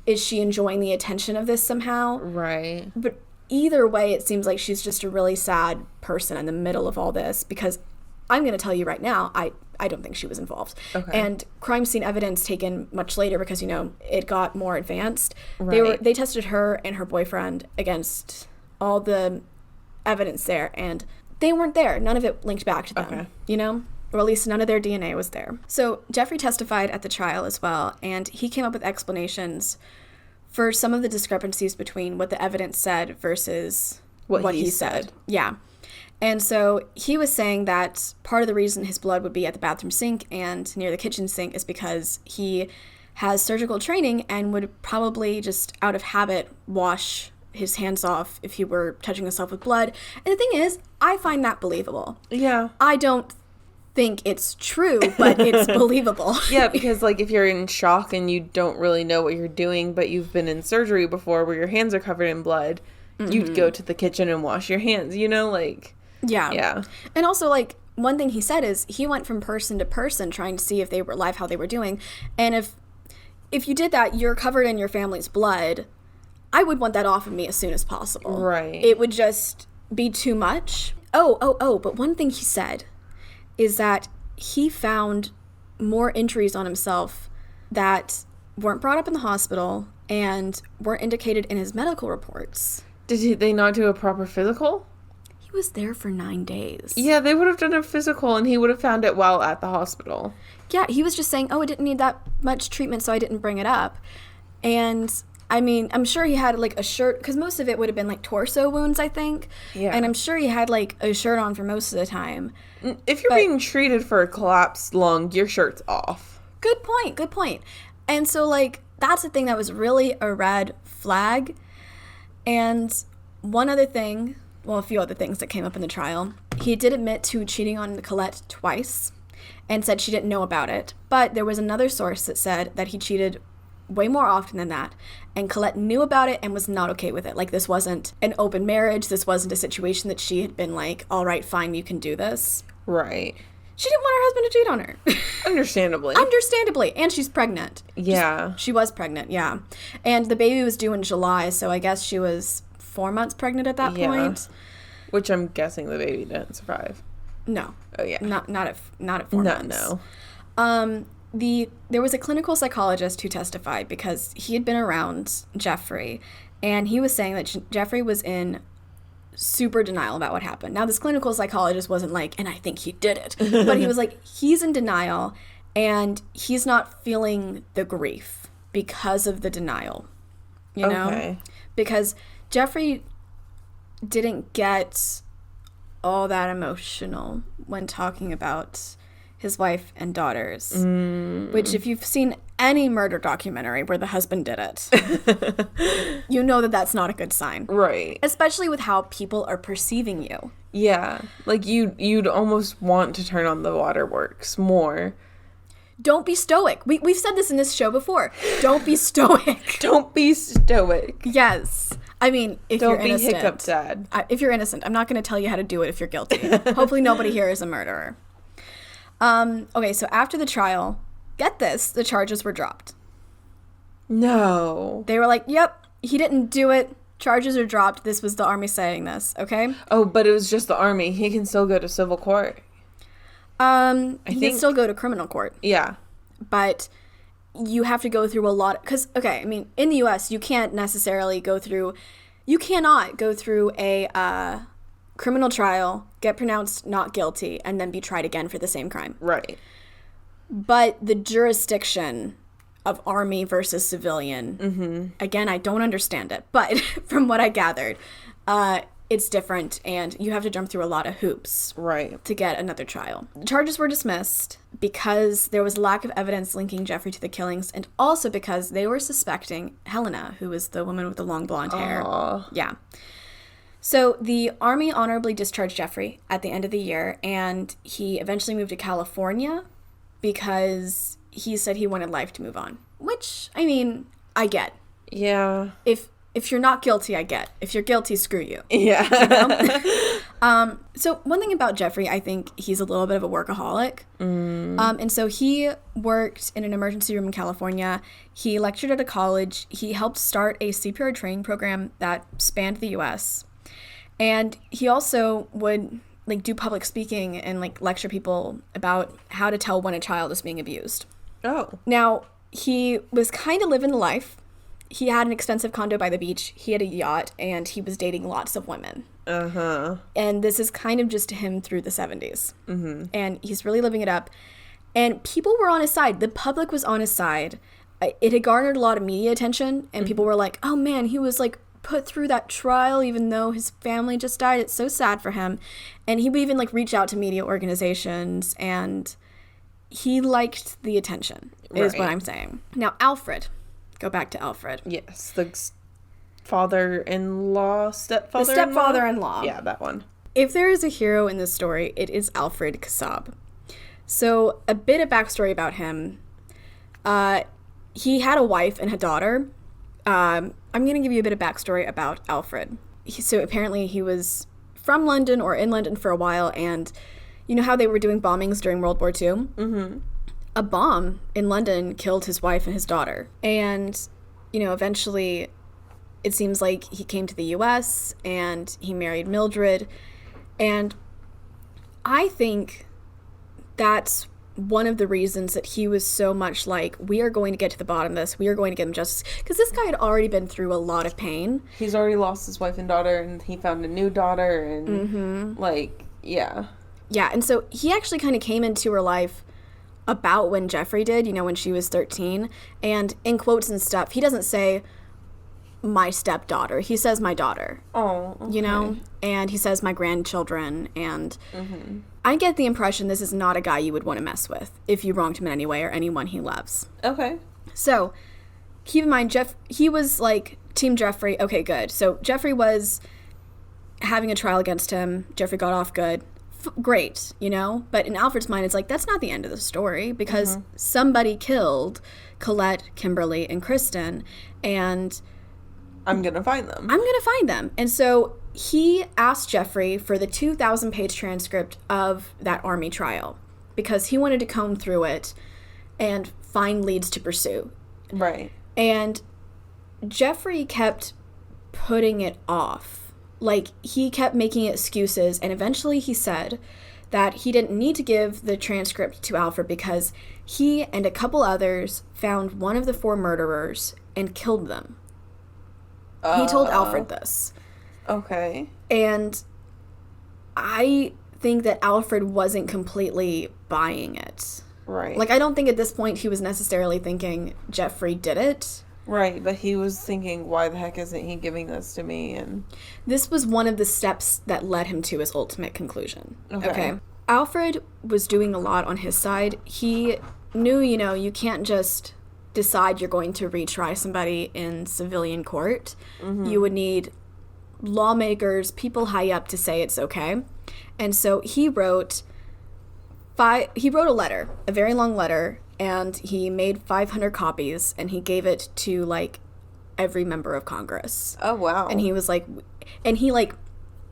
is she enjoying the attention of this somehow? Right. But either way, it seems like she's just a really sad person in the middle of all this, because I'm going to tell you right now, I don't think she was involved. Okay. And crime scene evidence taken much later, because, you know, it got more advanced. Right. They tested her and her boyfriend against all the evidence there, and they weren't there. None of it linked back to them, you know? Or at least none of their DNA was there. So Jeffrey testified at the trial as well, and he came up with explanations for some of the discrepancies between what the evidence said versus what he said. Yeah. And so he was saying that part of the reason his blood would be at the bathroom sink and near the kitchen sink is because he has surgical training and would probably just out of habit wash his hands off if he were touching himself with blood. And the thing is, I find that believable. Yeah. I don't think it's true, but it's believable. Yeah, because, like, if you're in shock and you don't really know what you're doing, but you've been in surgery before where your hands are covered in blood, you'd go to the kitchen and wash your hands, you know, like... Yeah. And also, like, one thing he said is he went from person to person trying to see if they were alive, how they were doing. And if you did that, you're covered in your family's blood. I would want that off of me as soon as possible. Right. It would just be too much. But one thing he said is that he found more injuries on himself that weren't brought up in the hospital and weren't indicated in his medical reports. Did they not do a proper physical? He was there for 9 days. Yeah, they would have done a physical and he would have found it while at the hospital. Yeah, he was just saying, it didn't need that much treatment, so I didn't bring it up. And, I mean, I'm sure he had, like, a shirt, because most of it would have been, like, torso wounds, I think. Yeah. And I'm sure he had, like, a shirt on for most of the time. If you're being treated for a collapsed lung, your shirt's off. Good point. And so, like, that's the thing that was really a red flag. And one other thing, well, a few other things that came up in the trial, he did admit to cheating on Colette twice and said she didn't know about it. But there was another source that said that he cheated way more often than that. And Colette knew about it and was not okay with it. Like, this wasn't an open marriage. This wasn't a situation that she had been like, all right, fine, you can do this. Right. She didn't want her husband to cheat on her. Understandably. And she's pregnant. Yeah. She was pregnant, yeah. And the baby was due in July, so I guess she was 4 months pregnant at that point. Which I'm guessing the baby didn't survive. No. Oh, yeah. Not at 4 months. No. There was a clinical psychologist who testified because he had been around Jeffrey, and he was saying that Jeffrey was in super denial about what happened. Now, this clinical psychologist wasn't like, and I think he did it, but he was like, he's in denial, and he's not feeling the grief because of the denial, you know? Because Jeffrey didn't get all that emotional when talking about his wife and daughters, which if you've seen any murder documentary where the husband did it, you know that that's not a good sign. Right. Especially with how people are perceiving you. Yeah. Like, you'd almost want to turn on the waterworks more. Don't be stoic. We've said this in this show before. Don't be stoic. Don't be stoic. Yes. I mean, if you're innocent. Don't be hiccup dad. If you're innocent, I'm not going to tell you how to do it if you're guilty. Hopefully nobody here is a murderer. Okay, so after the trial, get this, the charges were dropped. No. They were like, yep, he didn't do it. Charges are dropped. This was the Army saying this, okay? Oh, but it was just the Army. He can still go to civil court. He can still go to criminal court. Yeah. But you have to go through a lot, because, okay, I mean, in the U.S., you cannot go through a criminal trial, get pronounced not guilty, and then be tried again for the same crime. Right. But the jurisdiction of Army versus civilian, again, I don't understand it, but from what I gathered, it's different, and you have to jump through a lot of hoops to get another trial. The charges were dismissed because there was lack of evidence linking Jeffrey to the killings, and also because they were suspecting Helena, who was the woman with the long blonde hair. Yeah. So the Army honorably discharged Jeffrey at the end of the year, and he eventually moved to California because he said he wanted life to move on. Which, I mean, I get. Yeah. If you're not guilty, I get. If you're guilty, screw you. Yeah. You know? So one thing about Jeffrey, I think he's a little bit of a workaholic. And so he worked in an emergency room in California. He lectured at a college. He helped start a CPR training program that spanned the U.S., and he also would, like, do public speaking and, like, lecture people about how to tell when a child is being abused. Oh. Now, he was kind of living the life. He had an expensive condo by the beach. He had a yacht, and he was dating lots of women. And this is kind of just him through the 70s. And he's really living it up. And people were on his side. The public was on his side. It had garnered a lot of media attention, and people were like, oh, man, he was, like, put through that trial even though his family just died. It's so sad for him. And he would even, like, reach out to media organizations, and he liked the attention, is what I'm saying. Now, Alfred. Go back to Alfred. Yes, the father-in-law, stepfather-in-law? The stepfather-in-law. Yeah, that one. If there is a hero in this story, it is Alfred Kassab. So a bit of backstory about him. He had a wife and a daughter. I'm going to give you a bit of backstory about Alfred. So apparently he was from London or in London for a while, and you know how they were doing bombings during World War II? Mm-hmm. A bomb in London killed his wife and his daughter. And, you know, eventually it seems like he came to the U.S. and he married Mildred. And I think that's one of the reasons that he was so much like, we are going to get to the bottom of this. We are going to get him justice. Because this guy had already been through a lot of pain. He's already lost his wife and daughter, and he found a new daughter, and, like, yeah. Yeah, and so he actually kind of came into her life about when Jeffrey did, you know, when she was 13. And in quotes and stuff, he doesn't say, my stepdaughter. He says, my daughter. Oh, okay. You know? And he says, my grandchildren. And I get the impression this is not a guy you would want to mess with if you wronged him in any way or anyone he loves. Okay. So, keep in mind, he was like, Team Jeffrey, okay, good. So, Jeffrey was having a trial against him. Jeffrey got off good. Great, you know? But in Alfred's mind, it's like, that's not the end of the story, because somebody killed Colette, Kimberley, and Kristen, and I'm going to find them. And so he asked Jeffrey for the 2,000-page transcript of that army trial because he wanted to comb through it and find leads to pursue. Right. And Jeffrey kept putting it off. Like, he kept making excuses, and eventually he said that he didn't need to give the transcript to Alfred because he and a couple others found one of the 4 murderers and killed them. He told Alfred this. Okay. And I think that Alfred wasn't completely buying it. Right. Like, I don't think at this point he was necessarily thinking Jeffrey did it. Right, but he was thinking, why the heck isn't he giving this to me? And this was one of the steps that led him to his ultimate conclusion. Okay. Alfred was doing a lot on his side. He knew, you know, you can't just decide you're going to retry somebody in civilian court. You would need lawmakers, people high up to say it's okay. And so he wrote a letter, a very long letter, and he made 500 copies, and he gave it to, like, every member of Congress. Oh, wow. And he was like,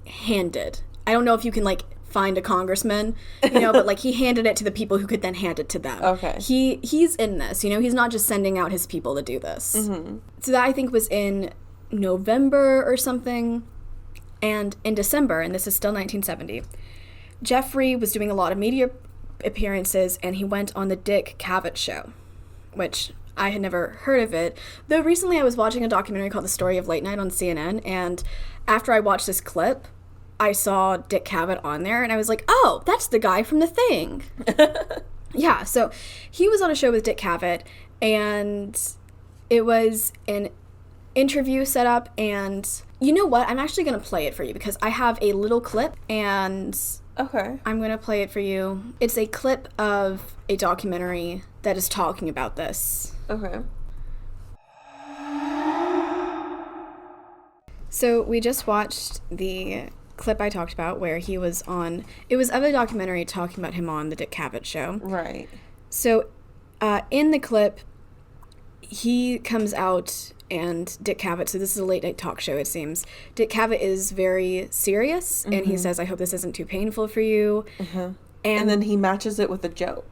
handed. I don't know if you can, like, find a congressman, you know, but, like, he handed it to the people who could then hand it to them. Okay. He's in this, you know, he's not just sending out his people to do this. So that, I think, was in November or something. And in December, and this is still 1970, Jeffrey was doing a lot of media appearances, and he went on the Dick Cavett show, which I had never heard of it. Though recently I was watching a documentary called The Story of Late Night on CNN, and after I watched this clip, I saw Dick Cavett on there, and I was like, oh, that's the guy from The Thing. Yeah, so he was on a show with Dick Cavett, and it was an interview set up, and you know what? I'm actually going to play it for you because I have a little clip, and okay, I'm going to play it for you. It's a clip of a documentary that is talking about this. Okay. So we just watched the clip I talked about where he was on, it was of a documentary talking about him on the Dick Cavett show. Right. So in the clip, he comes out, and Dick Cavett, so this is a late night talk show, it seems. Dick Cavett is very serious, and he says, I hope this isn't too painful for you. And then he matches it with a joke.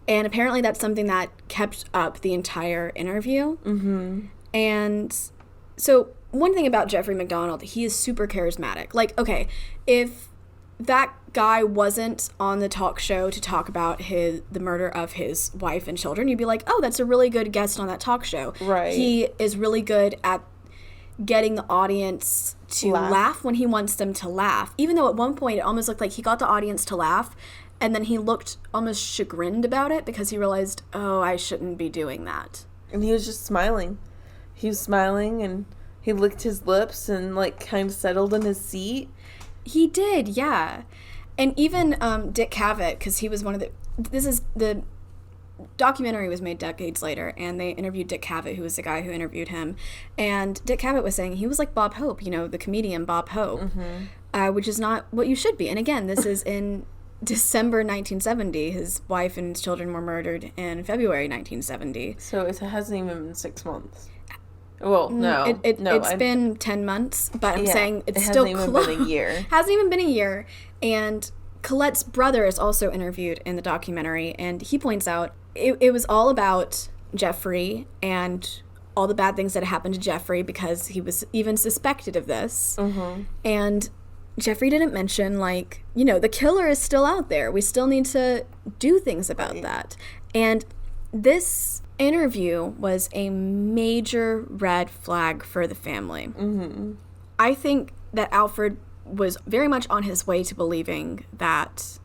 And apparently that's something that kept up the entire interview. And so one thing about Jeffrey MacDonald, he is super charismatic. Like, okay, if that guy wasn't on the talk show to talk about the murder of his wife and children, you'd be like, oh, that's a really good guest on that talk show. Right. He is really good at getting the audience to laugh when he wants them to laugh. Even though at one point it almost looked like he got the audience to laugh, and then he looked almost chagrined about it because he realized, oh, I shouldn't be doing that. And he was just smiling. He was smiling, and he licked his lips and, like, kind of settled in his seat. He did, yeah. And even Dick Cavett, because he was one of the documentary was made decades later, and they interviewed Dick Cavett, who was the guy who interviewed him. And Dick Cavett was saying he was like Bob Hope, you know, the comedian Bob Hope, which is not what you should be. And again, this is in December 1970. His wife and his children were murdered in February 1970. So it hasn't even been 6 months. Well, no. It's been 10 months, but I'm saying it's still close. It hasn't even been a year. Hasn't even been a year. And Colette's brother is also interviewed in the documentary, and he points out it was all about Jeffrey and all the bad things that happened to Jeffrey because he was even suspected of this. Mm-hmm. And Jeffrey didn't mention, like, you know, the killer is still out there. We still need to do things about that. And this interview was a major red flag for the family. Mm-hmm. I think that Alfred was very much on his way to believing that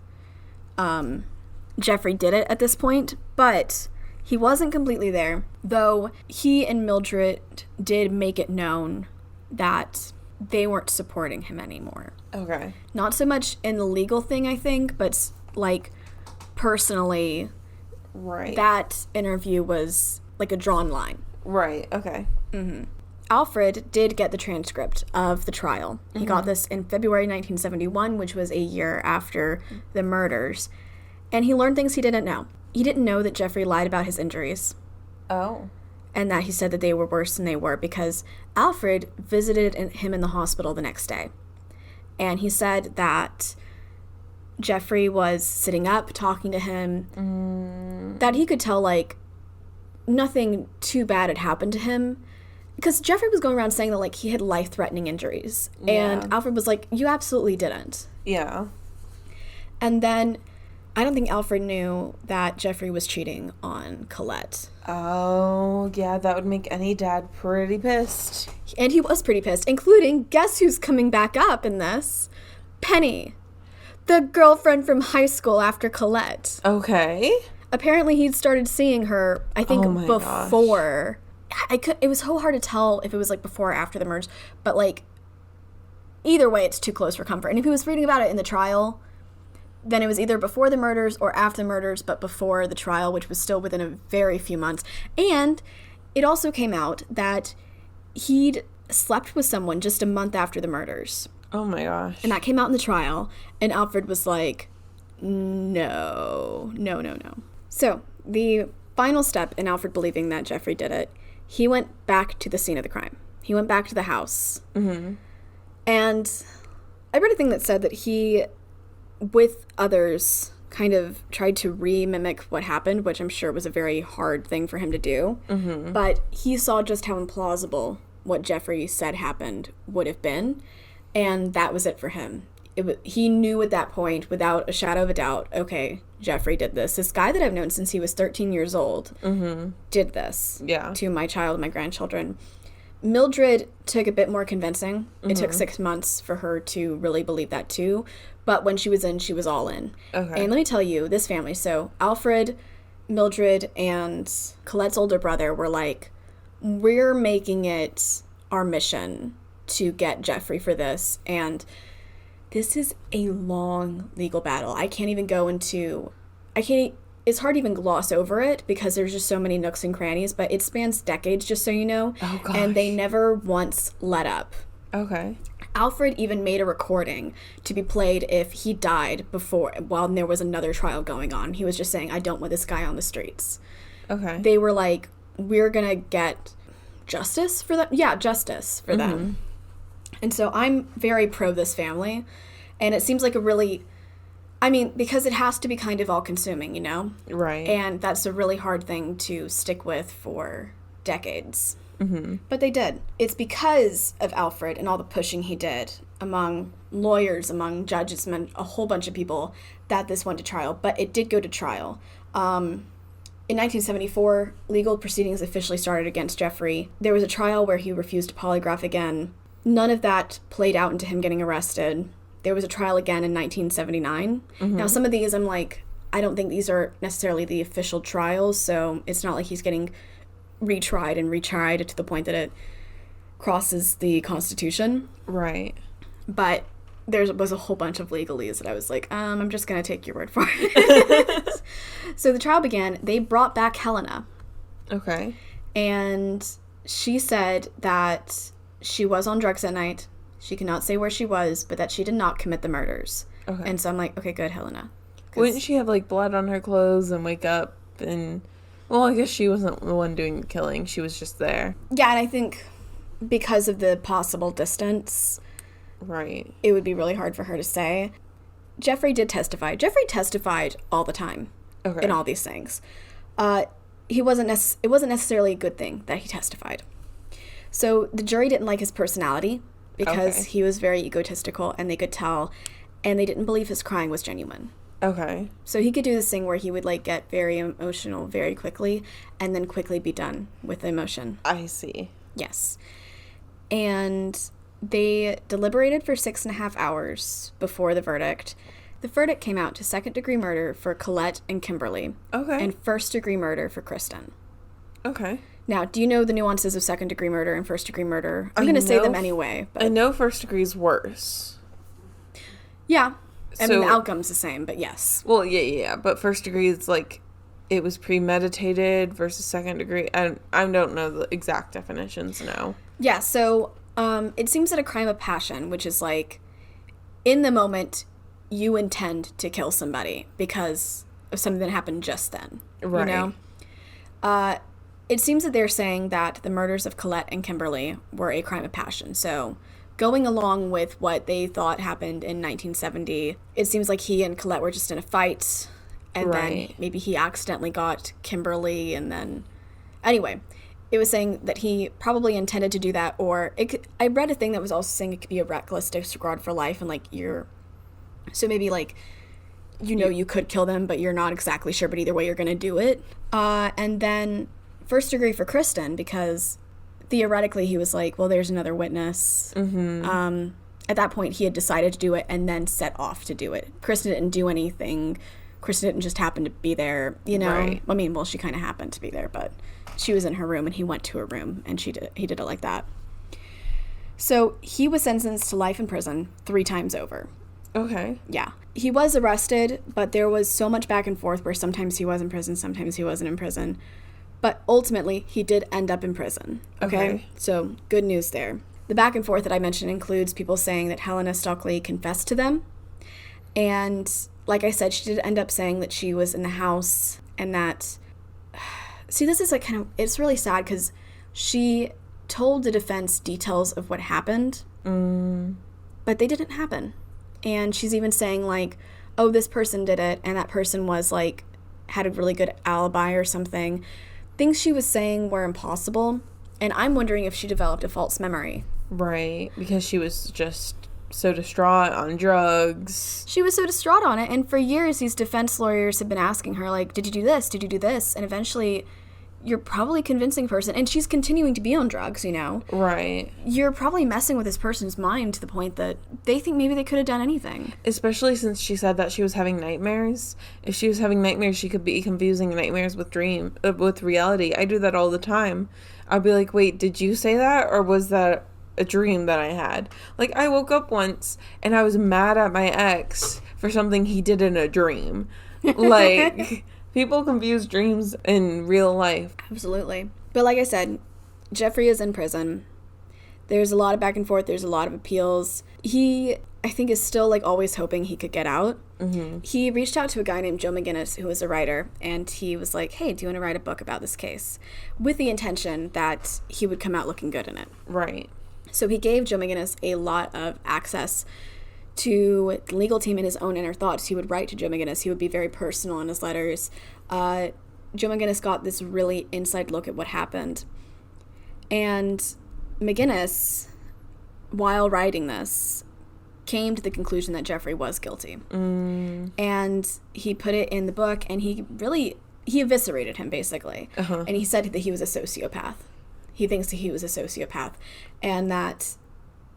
Jeffrey did it at this point, but he wasn't completely there, though he and Mildred did make it known that they weren't supporting him anymore. Okay. Not so much in the legal thing, I think, but, like, personally, right. That interview was like a drawn line. Right, okay. Mm-hmm. Alfred did get the transcript of the trial. Mm-hmm. He got this in February 1971, which was a year after the murders, and he learned things he didn't know. He didn't know that Jeffrey lied about his injuries. Oh. And that he said that they were worse than they were because Alfred visited him in the hospital the next day. And he said that Jeffrey was sitting up, talking to him, that he could tell, like, nothing too bad had happened to him. Because Jeffrey was going around saying that, like, he had life-threatening injuries. Yeah. And Alfred was like, you absolutely didn't. Yeah. And then I don't think Alfred knew that Jeffrey was cheating on Colette. Oh, yeah, that would make any dad pretty pissed. And he was pretty pissed, including, guess who's coming back up in this? Penny. The girlfriend from high school after Colette. Okay. Apparently he'd started seeing her, I think, before. It was so hard to tell if it was, like, before or after the murders, but, like, either way, it's too close for comfort. And if he was reading about it in the trial, then it was either before the murders or after the murders, but before the trial, which was still within a very few months. And it also came out that he'd slept with someone just a month after the murders. Oh my gosh. And that came out in the trial, and Alfred was like, no. So the final step in Alfred believing that Jeffrey did it, he went back to the scene of the crime. He went back to the house. Mm-hmm. And I read a thing that said that he, with others, kind of tried to re-mimic what happened, which I'm sure was a very hard thing for him to do. Mm-hmm. But he saw just how implausible what Jeffrey said happened would have been, and that was it for him. He knew at that point, without a shadow of a doubt, okay, Jeffrey did this. This guy that I've known since he was 13 years old did this to my child and my grandchildren. Mildred took a bit more convincing. Mm-hmm. It took 6 months for her to really believe that too. But when she was in, she was all in. Okay. And let me tell you, this family, so Alfred, Mildred, and Colette's older brother were like, we're making it our mission to get Jeffrey for this. And this is a long legal battle. It's hard to even gloss over it because there's just so many nooks and crannies, but it spans decades, just so you know. Oh, gosh. And they never once let up. Okay. Alfred even made a recording to be played if he died while there was another trial going on. He was just saying, I don't want this guy on the streets. Okay. They were like, we're going to get justice for them. Yeah, justice for them. And so I'm very pro this family. And it seems like because it has to be kind of all-consuming, you know? Right. And that's a really hard thing to stick with for decades. Mm-hmm. But they did. It's because of Alfred and all the pushing he did among lawyers, among judges, among a whole bunch of people, that this went to trial. But it did go to trial. In 1974, legal proceedings officially started against Jeffrey. There was a trial where he refused to polygraph again. None of that played out into him getting arrested. There was a trial again in 1979. Mm-hmm. Now, some of these, I'm like, I don't think these are necessarily the official trials, so it's not like he's getting retried and retried to the point that it crosses the Constitution. Right. But there was a whole bunch of legalese that I was like, I'm just going to take your word for it. So the trial began. They brought back Helena. Okay. And she said that she was on drugs that night. She could not say where she was, but that she did not commit the murders. Okay. And so I'm like, okay, good, Helena. Wouldn't she have, like, blood on her clothes and wake up and... Well, I guess she wasn't the one doing the killing. She was just there. Yeah, and I think because of the possible distance... Right. It would be really hard for her to say. Jeffrey did testify. Jeffrey testified all the time in all these things. It wasn't necessarily a good thing that he testified. So the jury didn't like his personality because he was very egotistical, and they could tell, and they didn't believe his crying was genuine. Okay. So he could do this thing where he would, like, get very emotional very quickly and then quickly be done with the emotion. I see. Yes. And they deliberated for 6.5 hours before the verdict. The verdict came out to second-degree murder for Colette and Kimberley. Okay. And first-degree murder for Kristen. Okay. Now, do you know the nuances of second-degree murder and first-degree murder? I'm going to say them anyway. But... I know first degree is worse. Yeah. I mean, the outcome's the same, but yes. Well, yeah. But first degree is, like, it was premeditated versus second degree. I don't know the exact definitions now. Yeah, so it seems that a crime of passion, which is, like, in the moment... you intend to kill somebody because of something that happened just then. Right. You know? It seems that they're saying that the murders of Colette and Kimberley were a crime of passion. So going along with what they thought happened in 1970, it seems like he and Colette were just in a fight, and then maybe he accidentally got Kimberley, and then... Anyway, it was saying that he probably intended to do that, or... I read a thing that was also saying it could be a reckless disregard for life, and, like, you're... So maybe, like, you could kill them, but you're not exactly sure, but either way you're going to do it. And then first degree for Kristen, because theoretically he was like, well, there's another witness. Mm-hmm. At that point, he had decided to do it and then set off to do it. Kristen didn't do anything. Kristen didn't just happen to be there, you know? Right. I mean, well, she kind of happened to be there, but she was in her room and he went to her room and he did it like that. So he was sentenced to life in prison 3 times over. Okay. Yeah. He was arrested, but there was so much back and forth where sometimes he was in prison, sometimes he wasn't in prison. But ultimately, he did end up in prison. Okay? So, good news there. The back and forth that I mentioned includes people saying that Helena Stockley confessed to them. And, like I said, she did end up saying that she was in the house and that... See, this is like kind of... It's really sad because she told the defense details of what happened, but they didn't happen. And she's even saying, like, oh, this person did it, and that person was, like, had a really good alibi or something. Things she was saying were impossible, and I'm wondering if she developed a false memory. Right, because she was just so distraught on drugs. She was so distraught on it, and for years these defense lawyers have been asking her, like, did you do this? Did you do this? And eventually... You're probably convincing a person, and she's continuing to be on drugs, you know? Right. You're probably messing with this person's mind to the point that they think maybe they could have done anything. Especially since she said that she was having nightmares. If she was having nightmares, she could be confusing nightmares with with reality. I do that all the time. I'll be like, wait, did you say that? Or was that a dream that I had? Like, I woke up once, and I was mad at my ex for something he did in a dream. Like... People confuse dreams in real life. Absolutely. But like I said, Jeffrey is in prison. There's a lot of back and forth. There's a lot of appeals. He, I think, is still, like, always hoping he could get out. Mm-hmm. He reached out to a guy named Joe McGinnis, who was a writer, and he was like, hey, do you want to write a book about this case? With the intention that he would come out looking good in it. Right. So he gave Joe McGinnis a lot of access to the legal team and his own inner thoughts. He would write to Joe McGinnis. He would be very personal in his letters. Joe McGinnis got this really inside look at what happened. And McGinnis, while writing this, came to the conclusion that Jeffrey was guilty. And he put it in the book, and he eviscerated him, basically. And he said that he was a sociopath. He thinks that he was a sociopath. And that,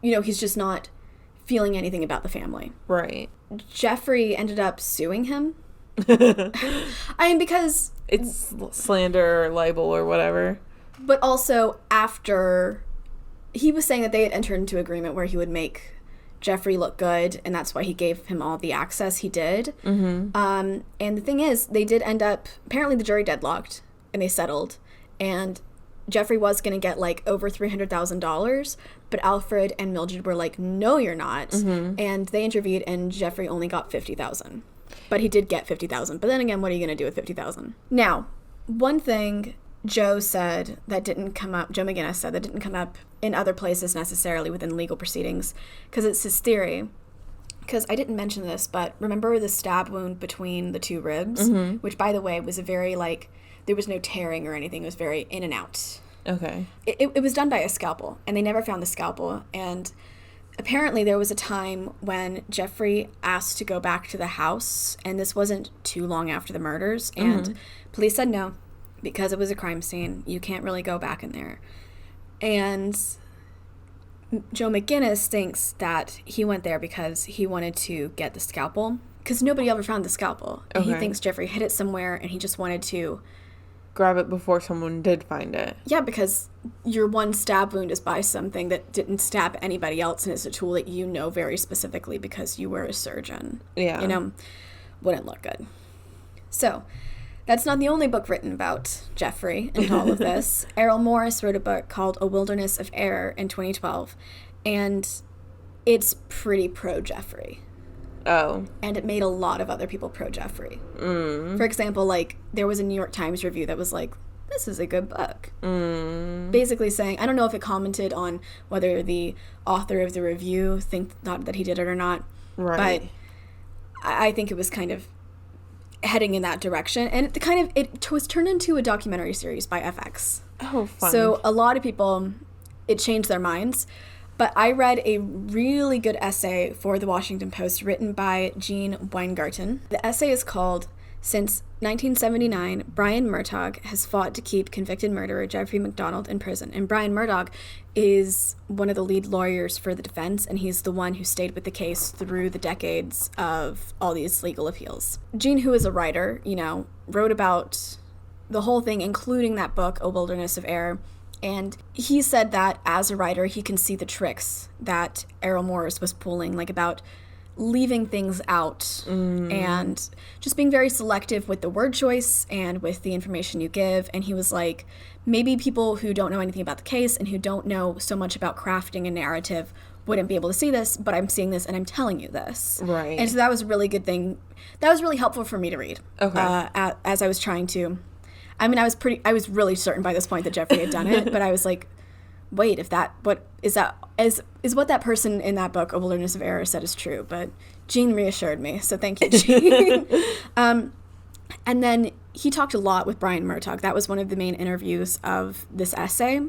you know, he's just not feeling anything about the family. Right. Jeffrey ended up suing him. I mean, because... It's slander or libel or whatever. But also, after... He was saying that they had entered into agreement where he would make Jeffrey look good, and that's why he gave him all the access he did. And the thing is, they did end up... Apparently, the jury deadlocked, and they settled. And Jeffrey was going to get, like, over $300,000, but Alfred and Mildred were like, no, you're not. And they intervened, and Jeffrey only got $50,000. But he did get $50,000. But then again, what are you going to do with $50,000? Now, one thing Joe McGinnis said that didn't come up in other places necessarily within legal proceedings, because it's his theory. Because I didn't mention this, but remember the stab wound between the two ribs? Mm-hmm. Which, by the way, was a very, there was no tearing or anything. It was very in and out. Okay. It was done by a scalpel, and they never found the scalpel. And apparently there was a time when Jeffrey asked to go back to the house, and this wasn't too long after the murders, and police said no, because it was a crime scene. You can't really go back in there. And Joe McGinnis thinks that he went there because he wanted to get the scalpel, because nobody ever found the scalpel. And he thinks Jeffrey hid it somewhere, and he just wanted to grab it before someone did find it. Yeah, because your one stab wound is by something that didn't stab anybody else, and it's a tool that you know very specifically because you were a surgeon. Yeah. Wouldn't look good. So, that's not the only book written about Jeffrey and all of this. Errol Morris wrote a book called A Wilderness of Error in 2012, and it's pretty pro-Jeffrey. Oh. And it made a lot of other people pro-Jeffrey. For example, there was a New York Times review that was like, this is a good book. Basically saying, I don't know if it commented on whether the author of the review thought that he did it or not. Right. But I think it was kind of heading in that direction. And it was turned into a documentary series by FX. Oh, fun. So a lot of people, it changed their minds. But I read a really good essay for the Washington Post written by Jean Weingarten. The essay is called, Since 1979, Brian Murtaugh has fought to keep convicted murderer Jeffrey MacDonald in prison. And Brian Murtaugh is one of the lead lawyers for the defense, and he's the one who stayed with the case through the decades of all these legal appeals. Jean, who is a writer, wrote about the whole thing, including that book, A Wilderness of Error. And he said that as a writer, he can see the tricks that Errol Morris was pulling, about leaving things out and just being very selective with the word choice and with the information you give. And he was like, maybe people who don't know anything about the case and who don't know so much about crafting a narrative wouldn't be able to see this, but I'm seeing this and I'm telling you this. Right. And so that was a really good thing. That was really helpful for me to read. Okay. As I was trying to... I was really certain by this point that Jeffrey had done it, but I was like, wait, is what that person in that book, A Wilderness of Error, said is true. But Jean reassured me, so thank you, Jean. And then he talked a lot with Brian Murtaugh. That was one of the main interviews of this essay,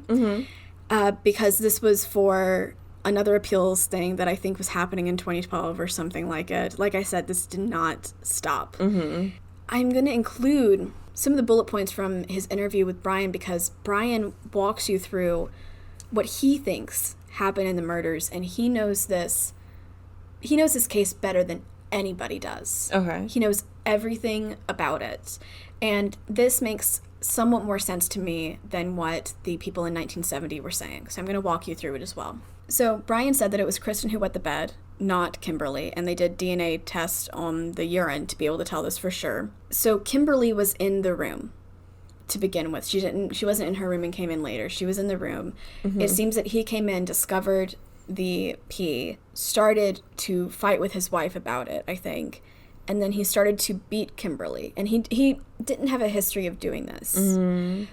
because this was for another appeals thing that I think was happening in 2012 or something like it. Like I said, this did not stop. I'm going to include some of the bullet points from his interview with Brian, because Brian walks you through what he thinks happened in the murders, and he knows this case better than anybody does. Okay. He knows everything about it. And this makes somewhat more sense to me than what the people in 1970 were saying. So I'm going to walk you through it as well. So Brian said that it was Kristen who wet the bed, not Kimberley, and they did DNA tests on the urine to be able to tell this for sure. So Kimberley was in the room to begin with. She wasn't in her room and came in later. She was in the room. It seems that he came in, discovered the pee, started to fight with his wife about it, I think, and then he started to beat Kimberley. And he didn't have a history of doing this,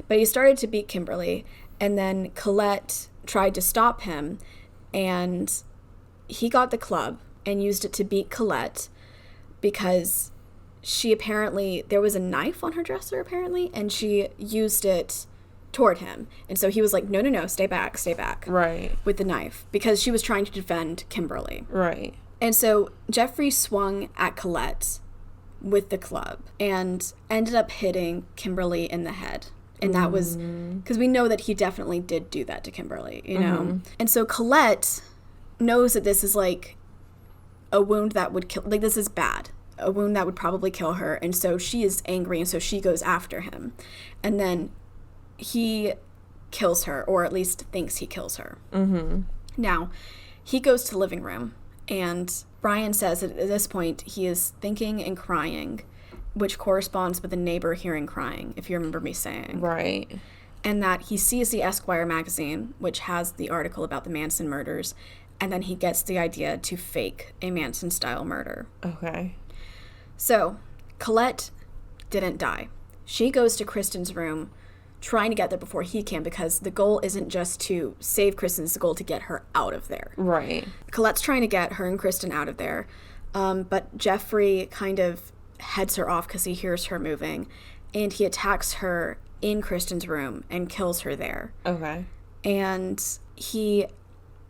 but he started to beat Kimberley, and then Colette tried to stop him, and he got the club and used it to beat Colette because there was a knife on her dresser apparently, and she used it toward him. And so he was like, no, stay back. Right. With the knife, because she was trying to defend Kimberley. Right. And so Jeffrey swung at Colette with the club and ended up hitting Kimberley in the head. And that was because we know that he definitely did do that to Kimberley, And so Colette knows that this is like a wound that would kill, this is bad, a wound that would probably kill her. And so she is angry, and so she goes after him. And then he kills her, or at least thinks he kills her. Now, he goes to the living room, and Brian says that at this point he is thinking and crying, which corresponds with the neighbor hearing crying, if you remember me saying. Right. And that he sees the Esquire magazine, which has the article about the Manson murders, and then he gets the idea to fake a Manson-style murder. Okay. So, Colette didn't die. She goes to Kristen's room trying to get there before he can, because the goal isn't just to save Kristen, it's the goal to get her out of there. Right. Colette's trying to get her and Kristen out of there, but Jeffrey kind of heads her off because he hears her moving, and he attacks her in Kristen's room and kills her there. Okay. And he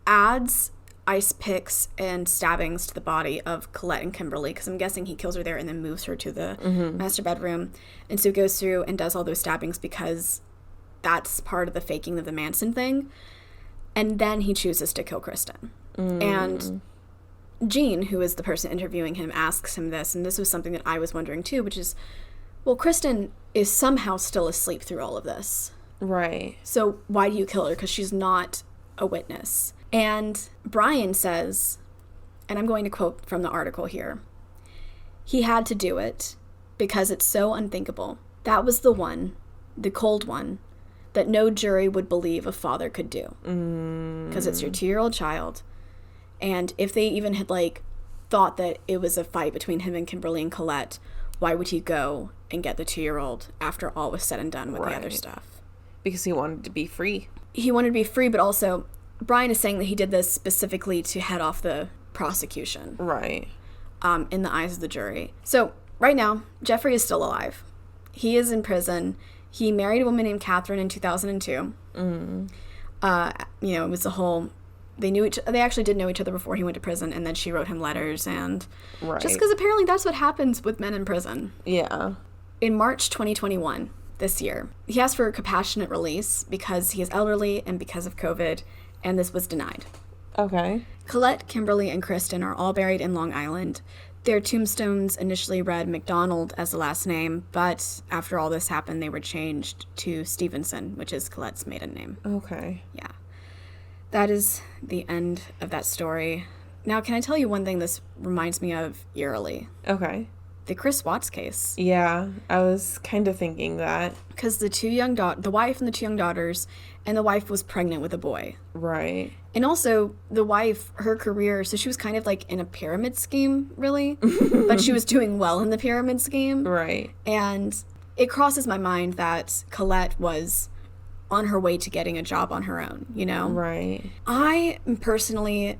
adds ice picks and stabbings to the body of Colette and Kimberley, because I'm guessing he kills her there and then moves her to the master bedroom. And so goes through and does all those stabbings because that's part of the faking of the Manson thing. And then he chooses to kill Kristen. And Jean, who is the person interviewing him, asks him this, and this was something that I was wondering too, which is, well, Kristen is somehow still asleep through all of this. Right. So why do you kill her? Because she's not a witness. And Brian says, and I'm going to quote from the article here, "He had to do it because it's so unthinkable. That was the one, the cold one, that no jury would believe a father could do. Because it's your 2-year-old child. And if they even had, like, thought that it was a fight between him and Kimberly and Colette, why would he go and get the 2-year-old after all was said and done with the other stuff?" Because he wanted to be free. He wanted to be free, but also Brian is saying that he did this specifically to head off the prosecution. Right. In the eyes of the jury. So right now, Jeffrey is still alive. He is in prison. He married a woman named Catherine in 2002. You know, it was a whole... They actually did know each other before he went to prison, and then she wrote him letters, and just because apparently that's what happens with men in prison. Yeah. In March 2021, this year, he asked for a compassionate release because he is elderly and because of COVID, and this was denied. Okay. Colette, Kimberly, and Kristen are all buried in Long Island. Their tombstones initially read MacDonald as the last name, but after all this happened, they were changed to Stevenson, which is Colette's maiden name. Okay. Yeah. That is the end of that story. Now, can I tell you one thing this reminds me of eerily? Okay. The Chris Watts case. Yeah, I was kind of thinking that. Because the wife and the 2 young daughters, and the wife was pregnant with a boy. Right. And also, the wife, her career, so she was kind of like in a pyramid scheme, really. But she was doing well in the pyramid scheme. Right. And it crosses my mind that Colette was on her way to getting a job on her own, you know? Right. I am personally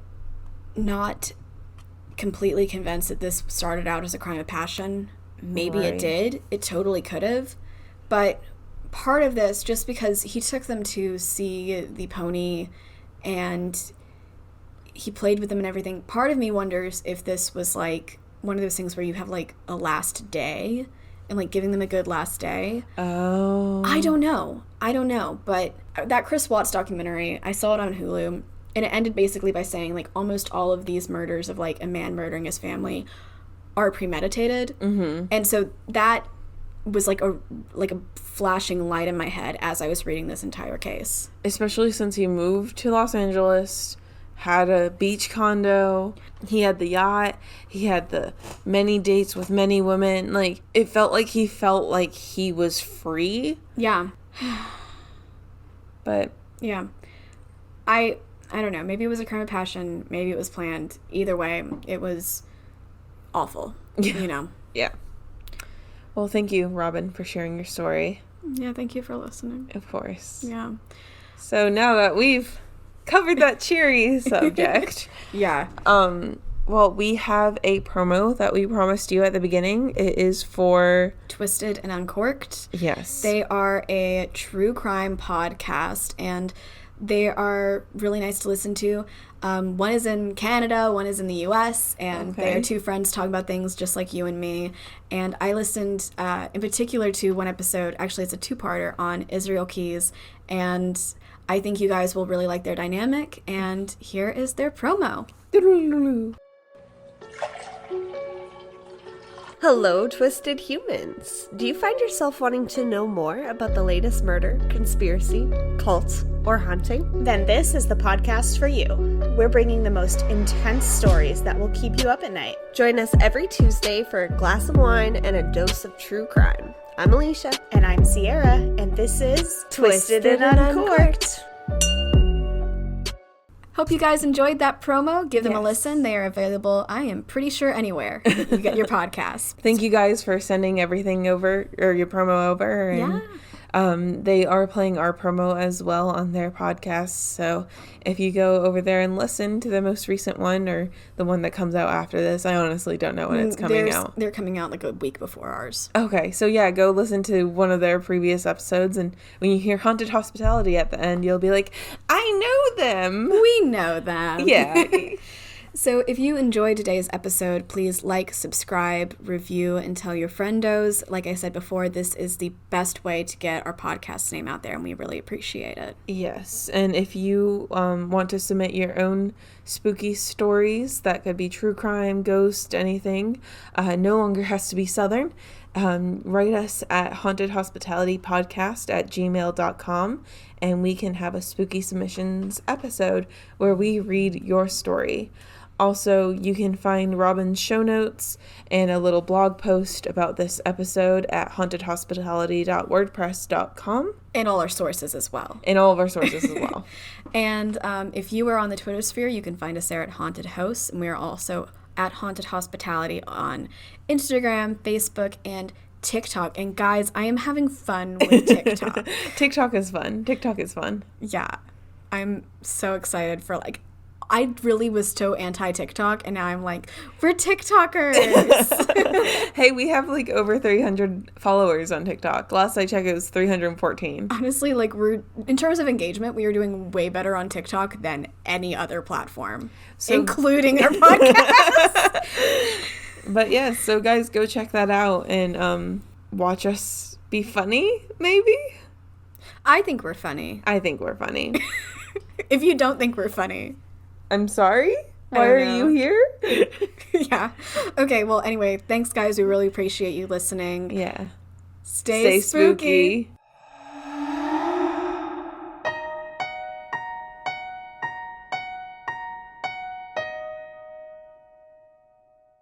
not completely convinced that this started out as a crime of passion. Maybe it did. It totally could have. But part of this, just because he took them to see the pony and he played with them and everything, part of me wonders if this was like one of those things where you have like a last day and like giving them a good last day. Oh. I don't know. But that Chris Watts documentary, I saw it on Hulu, and it ended basically by saying like almost all of these murders of like a man murdering his family are premeditated. And so that was like a flashing light in my head as I was reading this entire case. Especially since he moved to Los Angeles, had a beach condo, he had the yacht, he had the many dates with many women. Like, it felt like he was free. Yeah. But yeah. I don't know. Maybe it was a crime of passion. Maybe it was planned. Either way, it was awful. Yeah. You know? Yeah. Well, thank you, Robin, for sharing your story. Yeah, thank you for listening. Of course. Yeah. So now that we've covered that cheery subject. Yeah. Well, we have a promo that we promised you at the beginning. It is for Twisted and Uncorked. Yes. They are a true crime podcast, and they are really nice to listen to. One is in Canada, one is in the U.S., and they are 2 friends talking about things just like you and me. And I listened in particular to one episode, actually it's a 2-parter, on Israel Keys, and I think you guys will really like their dynamic, and here is their promo. Hello, Twisted Humans! Do you find yourself wanting to know more about the latest murder, conspiracy, cult, or haunting? Then this is the podcast for you. We're bringing the most intense stories that will keep you up at night. Join us every Tuesday for a glass of wine and a dose of true crime. I'm Alicia. And I'm Sierra, and this is Twisted and Uncorked. Hope you guys enjoyed that promo. Give them a Yes. listen. They are available, I am pretty sure, anywhere you get your podcast. Thank you guys for sending everything over, or your promo over. And, they are playing our promo as well on their podcast. So if you go over there and listen to the most recent one or the one that comes out after this, I honestly don't know when it's coming out. They're coming out like a week before ours. Okay, so yeah, go listen to one of their previous episodes, and when you hear Haunted Hospitality at the end, you'll be like, I know them! We know them. Yeah. So if you enjoyed today's episode, please like, subscribe, review, and tell your friendos. Like I said before, this is the best way to get our podcast name out there, and we really appreciate it. Yes, and if you want to submit your own spooky stories, that could be true crime, ghost, anything, no longer has to be Southern. Write us at hauntedhospitalitypodcast@gmail.com, and we can have a spooky submissions episode where we read your story. Also, you can find Robin's show notes and a little blog post about this episode at hauntedhospitality.wordpress.com. And all our sources as well. And all of our sources as well. And if you are on the Twitter sphere, you can find us there at Haunted Hosts. And we are also at Haunted Hospitality on Instagram, Facebook, and TikTok. And guys, I am having fun with TikTok. TikTok is fun. Yeah. I'm so excited for I really was so anti-TikTok, and now I'm like, we're TikTokers. Hey, we have over 300 followers on TikTok. Last I checked, it was 314. Honestly, we're, in terms of engagement, we are doing way better on TikTok than any other platform, including our podcast. But yeah, so guys, go check that out and watch us be funny, maybe? I think we're funny. If you don't think we're funny, I'm sorry? Why are you here? Yeah. Okay, well, anyway, thanks, guys. We really appreciate you listening. Yeah. Stay spooky.